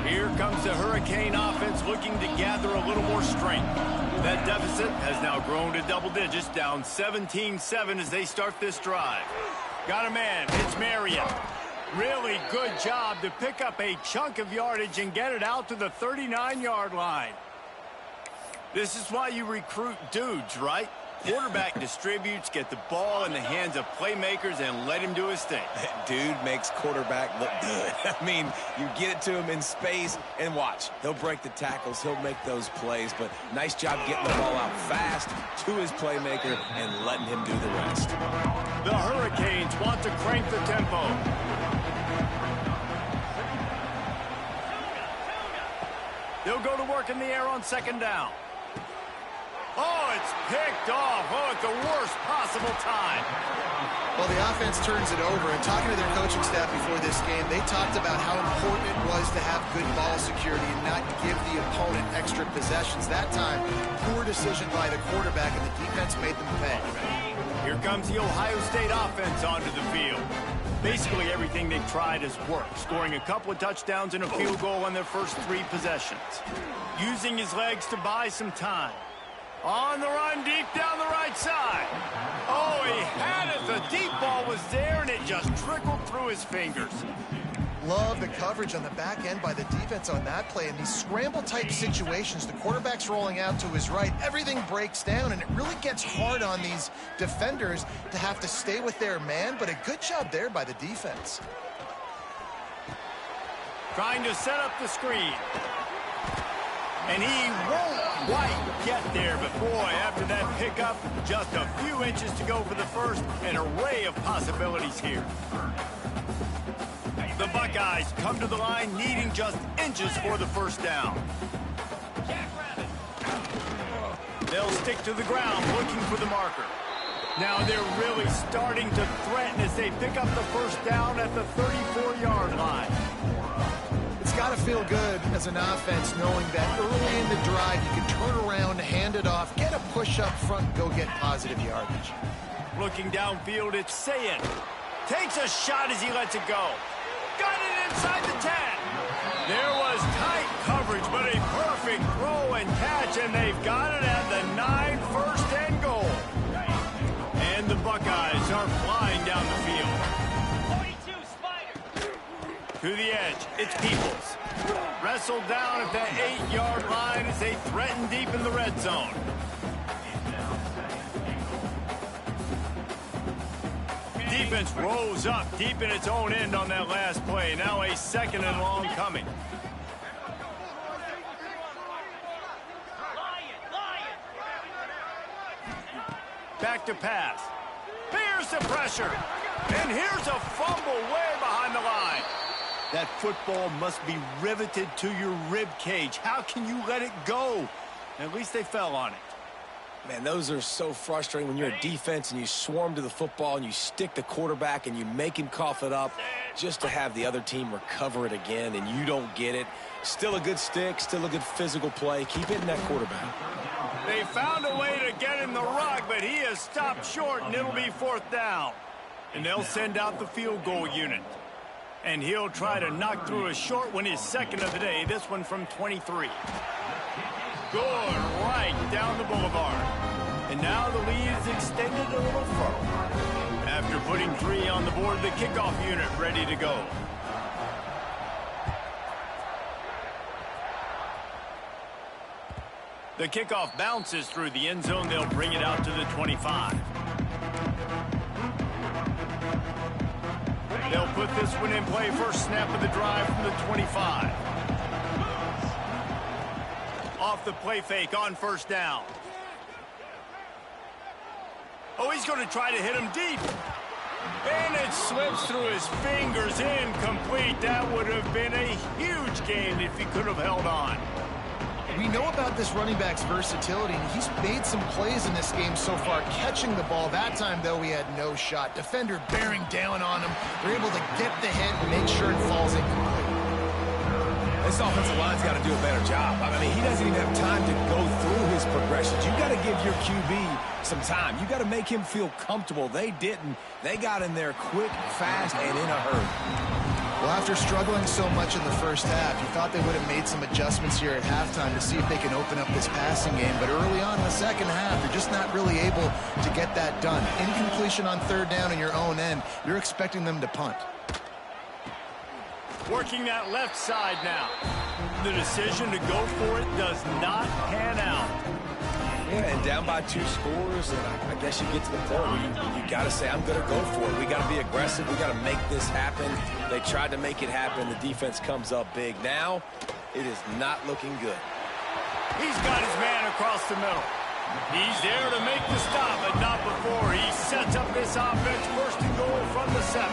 Here comes leaves the Hurricane offense looking to gather a little more strength. That deficit has now grown to double digits, down 17-7 as they start this drive. Got a man, it's Marion. Really good job to pick up a chunk of yardage and get it out to the 39-yard line. This is why you recruit dudes, right? Quarterback distributes, get the ball in the hands of playmakers, and let him do his thing.
Dude makes quarterback look good. I mean, you get it to him in space, and watch. He'll break the tackles. He'll make those plays, but nice job getting the ball out fast to his playmaker and letting him do the rest.
The Hurricanes want to crank the tempo. They'll go to work in the air on second down. Oh, it's picked off. Oh, at the worst possible time.
Well, the offense turns it over, and talking to their coaching staff before this game, they talked about how important it was to have good ball security and not give the opponent extra possessions. That time, poor decision by the quarterback, and the defense made them pay.
Here comes the Ohio State offense onto the field. Basically, everything they've tried has worked, scoring a couple of touchdowns and a field goal on their first 3 possessions. Using his legs to buy some time. On the run, deep down the right side. Oh, he had it. The deep ball was there, and it just trickled through his fingers.
Love the coverage on the back end by the defense on that play. In these scramble-type situations, the quarterback's rolling out to his right. Everything breaks down, and it really gets hard on these defenders to have to stay with their man, but a good job there by the defense.
Trying to set up the screen. And he won't quite get there, but boy, after that pickup, just a few inches to go for the first. An array of possibilities here. The Buckeyes come to the line needing just inches for the first down. They'll stick to the ground looking for the marker. Now they're really starting to threaten as they pick up the first down at the 34-yard line.
It's got to feel good as an offense knowing that early in the drive you can turn around, hand it off, get a push up front, go get positive yardage.
Looking downfield, it's Sayin. Takes a shot as he lets it go. Got it inside the 10. There was tight coverage, but a perfect throw and catch, and they've got it at the 9, first and goal. And the Buckeyes are flying down the field. 42 Spider. To the edge, it's Peoples. Wrestled down at the 8-yard line as they threaten deep in the red zone. Defense rose up deep in its own end on that last play. Now a second and long coming. Back to pass. Here's the pressure. And here's a fumble way behind the line. That football must be riveted to your rib cage. How can you let it go? At least they fell on it.
Man, those are so frustrating when you're a defense and you swarm to the football and you stick the quarterback and you make him cough it up just to have the other team recover it again and you don't get it. Still a good stick, still a good physical play. Keep hitting that quarterback.
They found a way to get in the rug, but he has stopped short, and it'll be fourth down. And they'll send out the field goal unit. And he'll try to knock through a short one, his second of the day, this one from 23. Good, right down the boulevard. And now the lead is extended a little further. After putting 3 on the board, the kickoff unit ready to go. The kickoff bounces through the end zone. They'll bring it out to the 25. They'll put this one in play. First snap of the drive from the 25. Off the play fake on first down. Oh, he's going to try to hit him deep. And it slips through his fingers. Incomplete. That would have been a huge gain if he could have held on.
We know about this running back's versatility, and he's made some plays in this game so far, catching the ball. That time, though, he had no shot. Defender bearing down on him. They're able to get the hit and make sure it falls incomplete.
This offensive line's got to do a better job. I mean, he doesn't even have time to go through his progressions. You got to give your QB some time. You got to make him feel comfortable. They didn't. They got in there quick, fast, and in a hurry.
Well, after struggling so much in the first half, you thought they would have made some adjustments here at halftime to see if they can open up this passing game. But early on in the second half, they're just not really able to get that done. Incompletion on third down in your own end, you're expecting them to punt.
Working that left side now. The decision to go for it does not pan out.
Yeah, and down by 2 scores, and I guess you get to the point where you got to say, I'm going to go for it. We got to be aggressive. We got to make this happen. They tried to make it happen. The defense comes up big. Now, it is not looking good.
He's got his man across the middle. He's there to make the stop, but not before he sets up this offense. First and goal from the 7.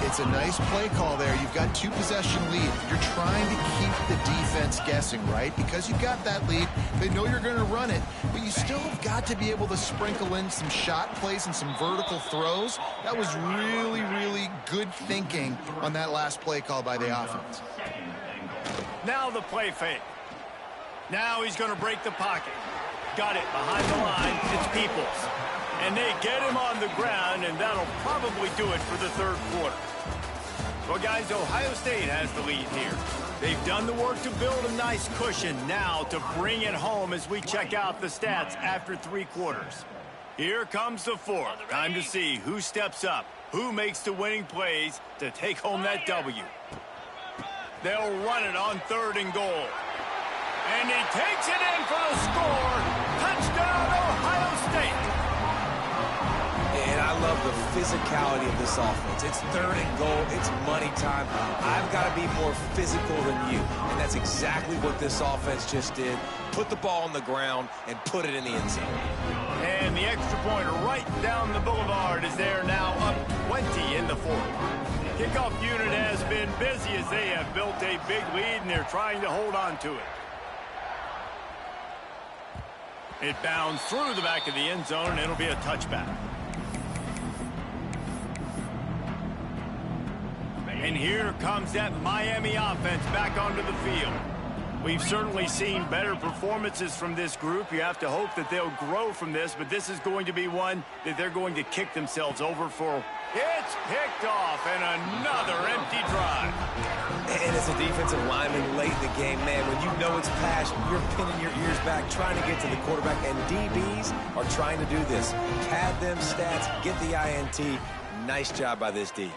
It's a nice play call there. You've got 2-possession lead. You're trying to keep the defense guessing, right? Because you've got that lead. They know you're going to run it, but you still have got to be able to sprinkle in some shot plays and some vertical throws. That was really, really good thinking on that last play call by the offense.
Now the play fake. Now he's going to break the pocket. Got it behind the line. It's Peoples. And they get him on the ground, and that'll probably do it for the third quarter. Well, guys, Ohio State has the lead here. They've done the work to build a nice cushion now to bring it home as we check out the stats after 3 quarters. Here comes the 4th. Time to see who steps up, who makes the winning plays to take home that W. They'll run it on 3rd and goal. And he takes it in for the score. Touchdown, Ohio State.
And I love the physicality of this offense. It's 3rd and goal. It's money time. I've got to be more physical than you. And that's exactly what this offense just did. Put the ball on the ground and put it in the end zone.
And the extra pointer right down the boulevard is there now, up 20 in the 4th. Kickoff unit has been busy as they have built a big lead, and they're trying to hold on to it. It bounds through the back of the end zone, and it'll be a touchback. And here comes that Miami offense back onto the field. We've certainly seen better performances from this group. You have to hope that they'll grow from this, but this is going to be one that they're going to kick themselves over for. It's picked off, and another empty drive.
And as a defensive lineman late in the game, man, when you know it's pass, you're pinning your ears back, trying to get to the quarterback, and DBs are trying to do this. Pad them stats, get the INT. Nice job by this D.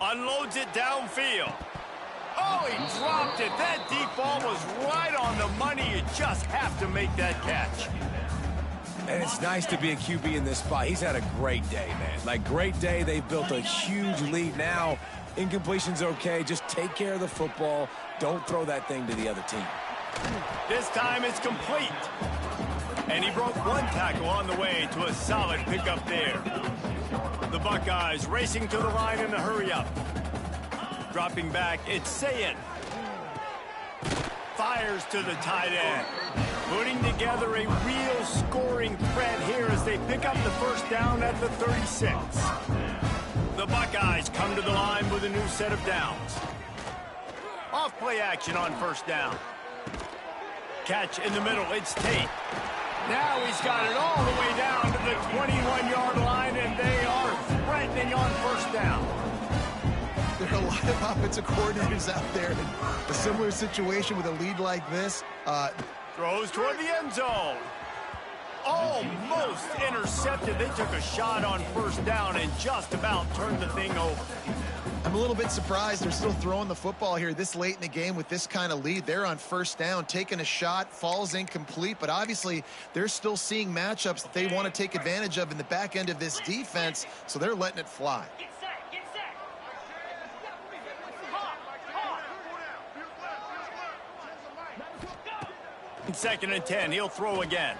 Unloads it downfield. Oh, he dropped it. That deep ball was right on the money. You just have to make that catch.
And it's nice to be a QB in this spot. He's had a great day, man. Like, great day. They've built a huge lead now. Incompletion's okay. Just take care of the football. Don't throw that thing to the other team.
This time it's complete. And he broke 1 tackle on the way to a solid pickup there. The Buckeyes racing to the line in a hurry-up. Dropping back, it's Sayin. Fires to the tight end. Putting together a real scoring threat here as they pick up the first down at the 36. The Buckeyes come to the line with a new set of downs. Off play action on first down. Catch in the middle, it's Tate. Now he's got it all the way down to the 21-yard line, and they are threatening on first down.
There are a lot of offensive coordinators out there in a similar situation with a lead like this.
Throws toward the end zone. Almost intercepted. They took a shot on first down and just about turned the thing over.
I'm a little bit surprised they're still throwing the football here this late in the game with this kind of lead. They're on first down, taking a shot, falls incomplete, but obviously they're still seeing matchups that they want to take advantage of in the back end of this defense, so they're letting it fly.
Second and 10, he'll throw again.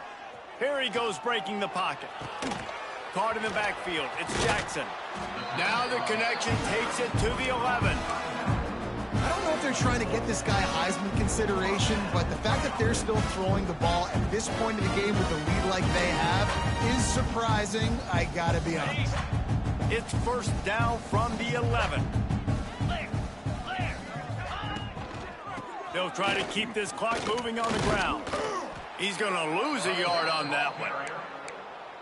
Here he goes, breaking the pocket. Caught in the backfield, it's Jackson. Now the connection takes it to the 11.
I don't know if they're trying to get this guy Heisman consideration, but the fact that they're still throwing the ball at this point in the game with a lead like they have is surprising, I gotta be honest.
It's first down from the 11. They'll try to keep this clock moving on the ground. He's going to lose a yard on that one.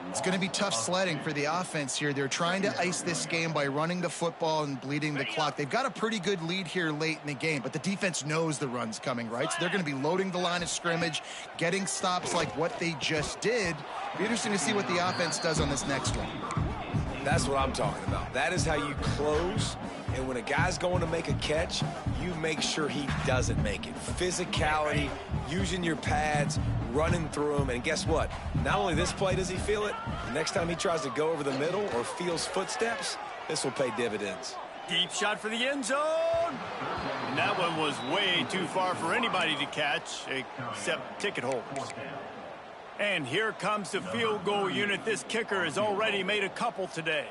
It's going to be tough sledding for the offense here. They're trying to ice this game by running the football and bleeding the clock. They've got a pretty good lead here late in the game, but the defense knows the run's coming, right? So they're going to be loading the line of scrimmage, getting stops like what they just did. Be interesting to see what the offense does on this next one.
That's what I'm talking about. That is how you close. And when a guy's going to make a catch, you make sure he doesn't make it. Physicality, using your pads, running through them. And guess what? Not only this play does he feel it, the next time he tries to go over the middle or feels footsteps, this will pay dividends.
Deep shot for the end zone. And that one was way too far for anybody to catch except ticket holders. And here comes the field goal unit. This kicker has already made a couple today.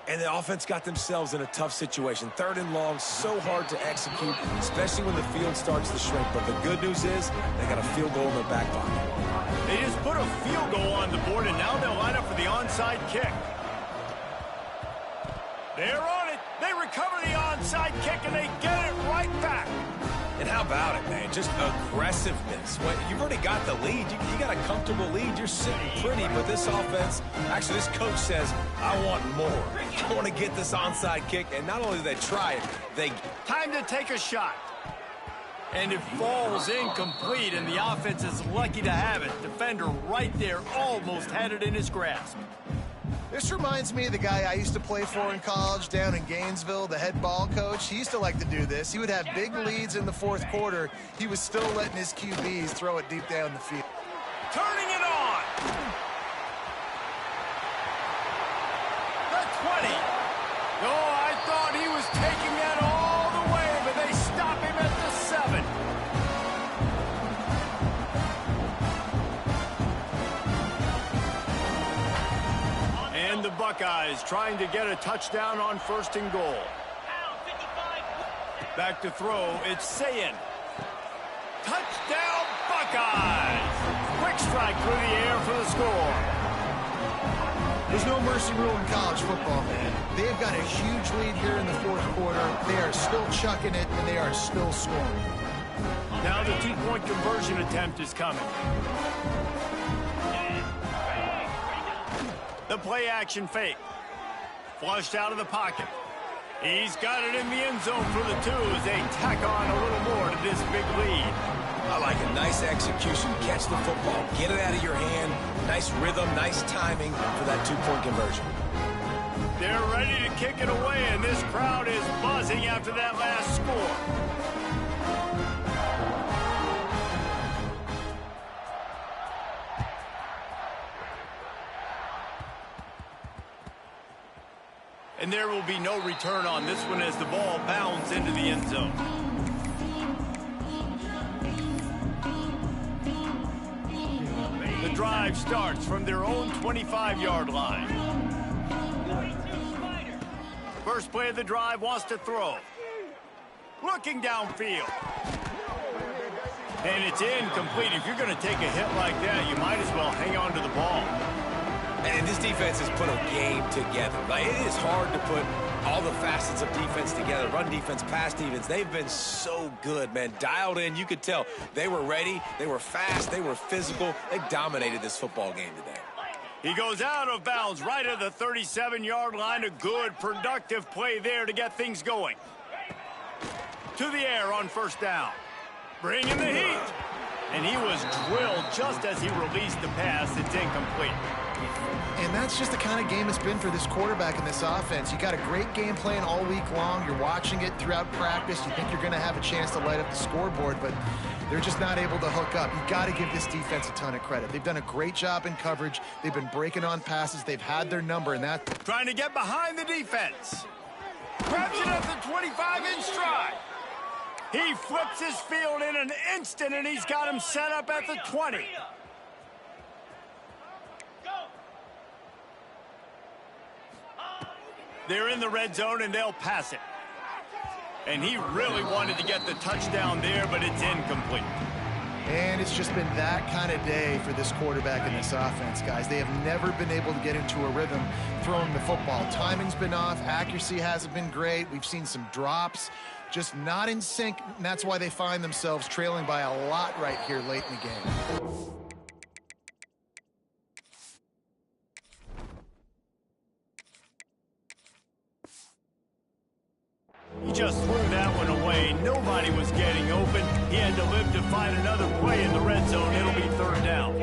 And the offense got themselves in a tough situation. 3rd and long, so hard to execute, especially when the field starts to shrink. But the good news is they got a field goal in their back pocket.
They just put a field goal on the board, and now they'll line up for the onside kick. They're on it. They recover the onside kick, and they get it right back.
And how about it, man? Just aggressiveness. When you've already got the lead. You got a comfortable lead. You're sitting pretty, but this offense, actually this coach says, I want more. I want to get this onside kick. And not only do they try it, they...
Time to take a shot. And it falls incomplete, and the offense is lucky to have it. Defender right there almost had it in his grasp.
This reminds me of the guy I used to play for in college down in Gainesville, the head ball coach. He used to like to do this. He would have big leads in the 4th quarter. He was still letting his QBs throw it deep down the field.
Turning it on. The 20. Oh, I thought he was taking that all the way, but they stop him at the 7. And the Buckeyes trying to get a touchdown on 1st and goal. Back to throw, it's Sayin. Touchdown, Buckeyes! Quick strike through the air for the score.
There's no mercy rule in college football, man. They've got a huge lead here in the 4th quarter. They are still chucking it, and they are still scoring.
Now the 2-point conversion attempt is coming. The play-action fake. Flushed out of the pocket. He's got it in the end zone for the 2 as they tack on a little more to this big lead.
I like a nice execution. Catch the football. Get it out of your hand. Nice rhythm, nice timing for that 2-point conversion.
They're ready to kick it away, and this crowd is buzzing after that last score. And there will be no return on this one as the ball bounds into the end zone. The drive starts from their own 25-yard line. First play of the drive wants to throw. Looking downfield. And it's incomplete. If you're going to take a hit like that, you might as well hang on to the ball.
And this defense has put a game together. Like, it is hard to put all the facets of defense together. Run defense, pass defense. They've been so good, man. Dialed in. You could tell they were ready. They were fast. They were physical. They dominated this football game today.
He goes out of bounds right at the 37-yard line. A good, productive play there to get things going. To the air on 1st down. Bringing the heat. And he was drilled just as he released the pass. It's incomplete.
And that's just the kind of game it's been for this quarterback in this offense. You got a great game plan all week long. You're watching it throughout practice. You think you're going to have a chance to light up the scoreboard, but they're just not able to hook up. You got to give this defense a ton of credit. They've done a great job in coverage. They've been breaking on passes. They've had their number, and that...
Trying to get behind the defense. Grabs it at the 25 in stride. He flips his field in an instant, and he's got him set up at the 20. They're in the red zone, and they'll pass it. And he really wanted to get the touchdown there, but it's incomplete.
And it's just been that kind of day for this quarterback in this offense, guys. They have never been able to get into a rhythm throwing the football. Timing's been off. Accuracy hasn't been great. We've seen some drops. Just not in sync, and that's why they find themselves trailing by a lot right here late in the game.
He just threw that one away. Nobody was getting open. He had to live to find another play in the red zone. It'll be third down.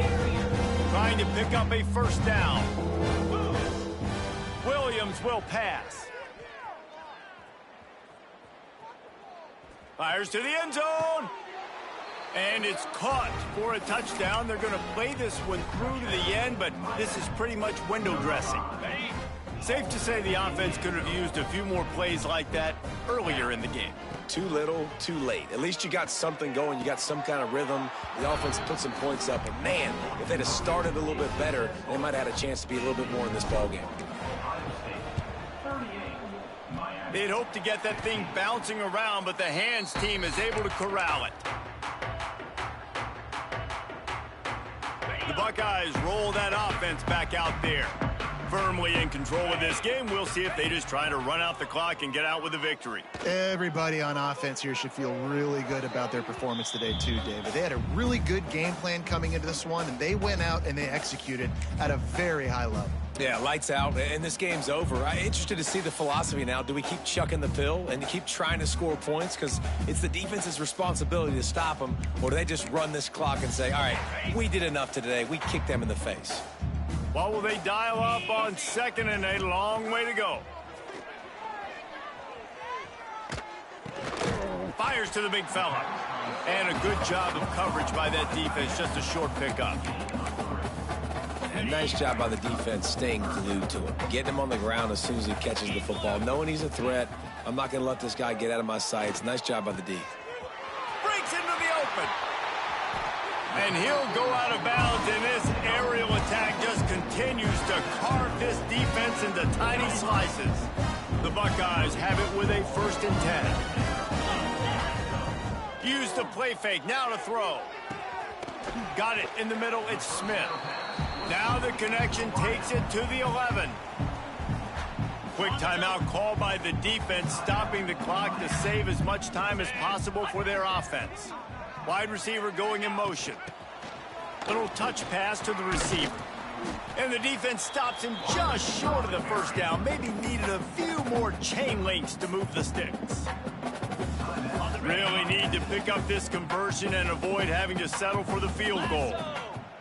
Trying to pick up a first down. Williams will pass. Fires to the end zone. And it's caught for a touchdown. They're going to play this one through to the end, but this is pretty much window dressing. Safe to say the offense could have used a few more plays like that earlier in the game.
Too little, too late. At least you got something going. You got some kind of rhythm. The offense put some points up. But, man, if they'd have started a little bit better, they might have had a chance to be a little bit more in this ballgame.
They'd hoped to get that thing bouncing around, but the hands team is able to corral it. The Buckeyes roll that offense back out there. Firmly in control of this game. We'll see if they just try to run out the clock and get out with a victory.
Everybody on offense here should feel really good about their performance today too, David. They had a really good game plan coming into this one, and they went out and they executed at a very high level.
Yeah, lights out, and this game's over. I'm interested to see the philosophy now. Do we keep chucking the pill and keep trying to score points? Because it's the defense's responsibility to stop them. Or do they just run this clock and say, all right, we did enough today. We kicked them in the face.
Well, will they dial up on second and a long way to go? Fires to the big fella. And a good job of coverage by that defense. Just a short pickup.
And nice job by the defense staying glued to him. Getting him on the ground as soon as he catches the football. Knowing he's a threat. I'm not going to let this guy get out of my sights. Nice job by the D.
Breaks into the open. And he'll go out of bounds, and this aerial attack just continues to carve this defense into tiny slices. The Buckeyes have it with a 1st and 10. Use the play fake, now to throw. Got it in the middle, it's Smith. Now the connection takes it to the 11. Quick timeout call by the defense, stopping the clock to save as much time as possible for their offense. Wide receiver going in motion. Little touch pass to the receiver. And the defense stops him just short of the first down. Maybe needed a few more chain links to move the sticks. Really need to pick up this conversion and avoid having to settle for the field goal.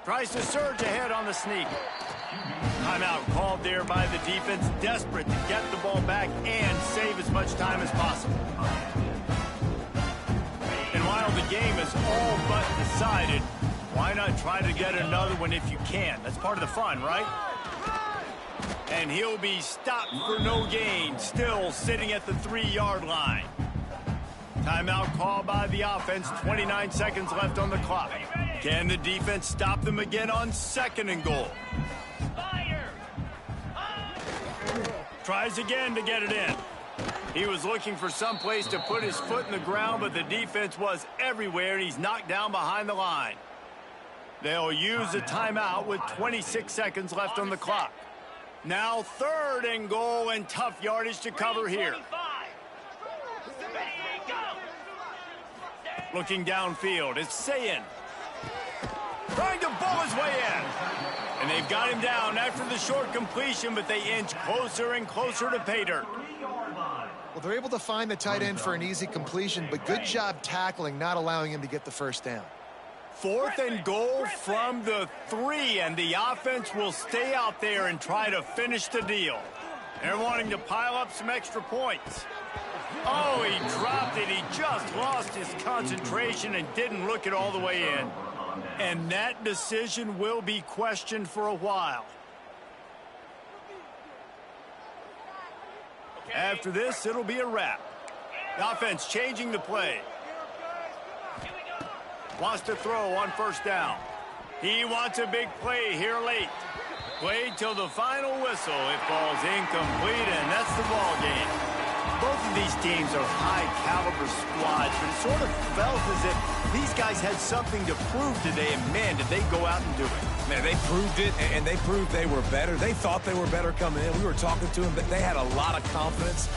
Tries to surge ahead on the sneak. Timeout called there by the defense, desperate to get the ball back and save as much time as possible. And while the game is all but decided, why not try to get another one if you can? That's part of the fun, right? And he'll be stopped for no gain, still sitting at the 3-yard line. Timeout called by the offense, 29 seconds left on the clock. Can the defense stop them again on 2nd and goal? Tries again to get it in. He was looking for some place to put his foot in the ground, but the defense was everywhere, and he's knocked down behind the line. They'll use a timeout with 26 seconds left on the clock. Now 3rd and goal, and tough yardage to cover here. Looking downfield, it's Sayin. Trying to bull his way in. And they've got him down after the short completion, but they inch closer and closer to pay dirt.
Well, they're able to find the tight end for an easy completion, but good job tackling, not allowing him to get the first down.
4th and goal from the 3, and the offense will stay out there and try to finish the deal. They're wanting to pile up some extra points. Oh, he dropped it. He just lost his concentration and didn't look it all the way in. And that decision will be questioned for a while. After this, it'll be a wrap. The offense changing the play. Wants to throw on 1st down. He wants a big play here late. Played till the final whistle. It falls incomplete, and that's the ball game. Both of these teams are high-caliber squads, but it sort of felt as if these guys had something to prove today, and man, did they go out and do it.
Man, they proved it, and they proved they were better. They thought they were better coming in. We were talking to them, but they had a lot of confidence,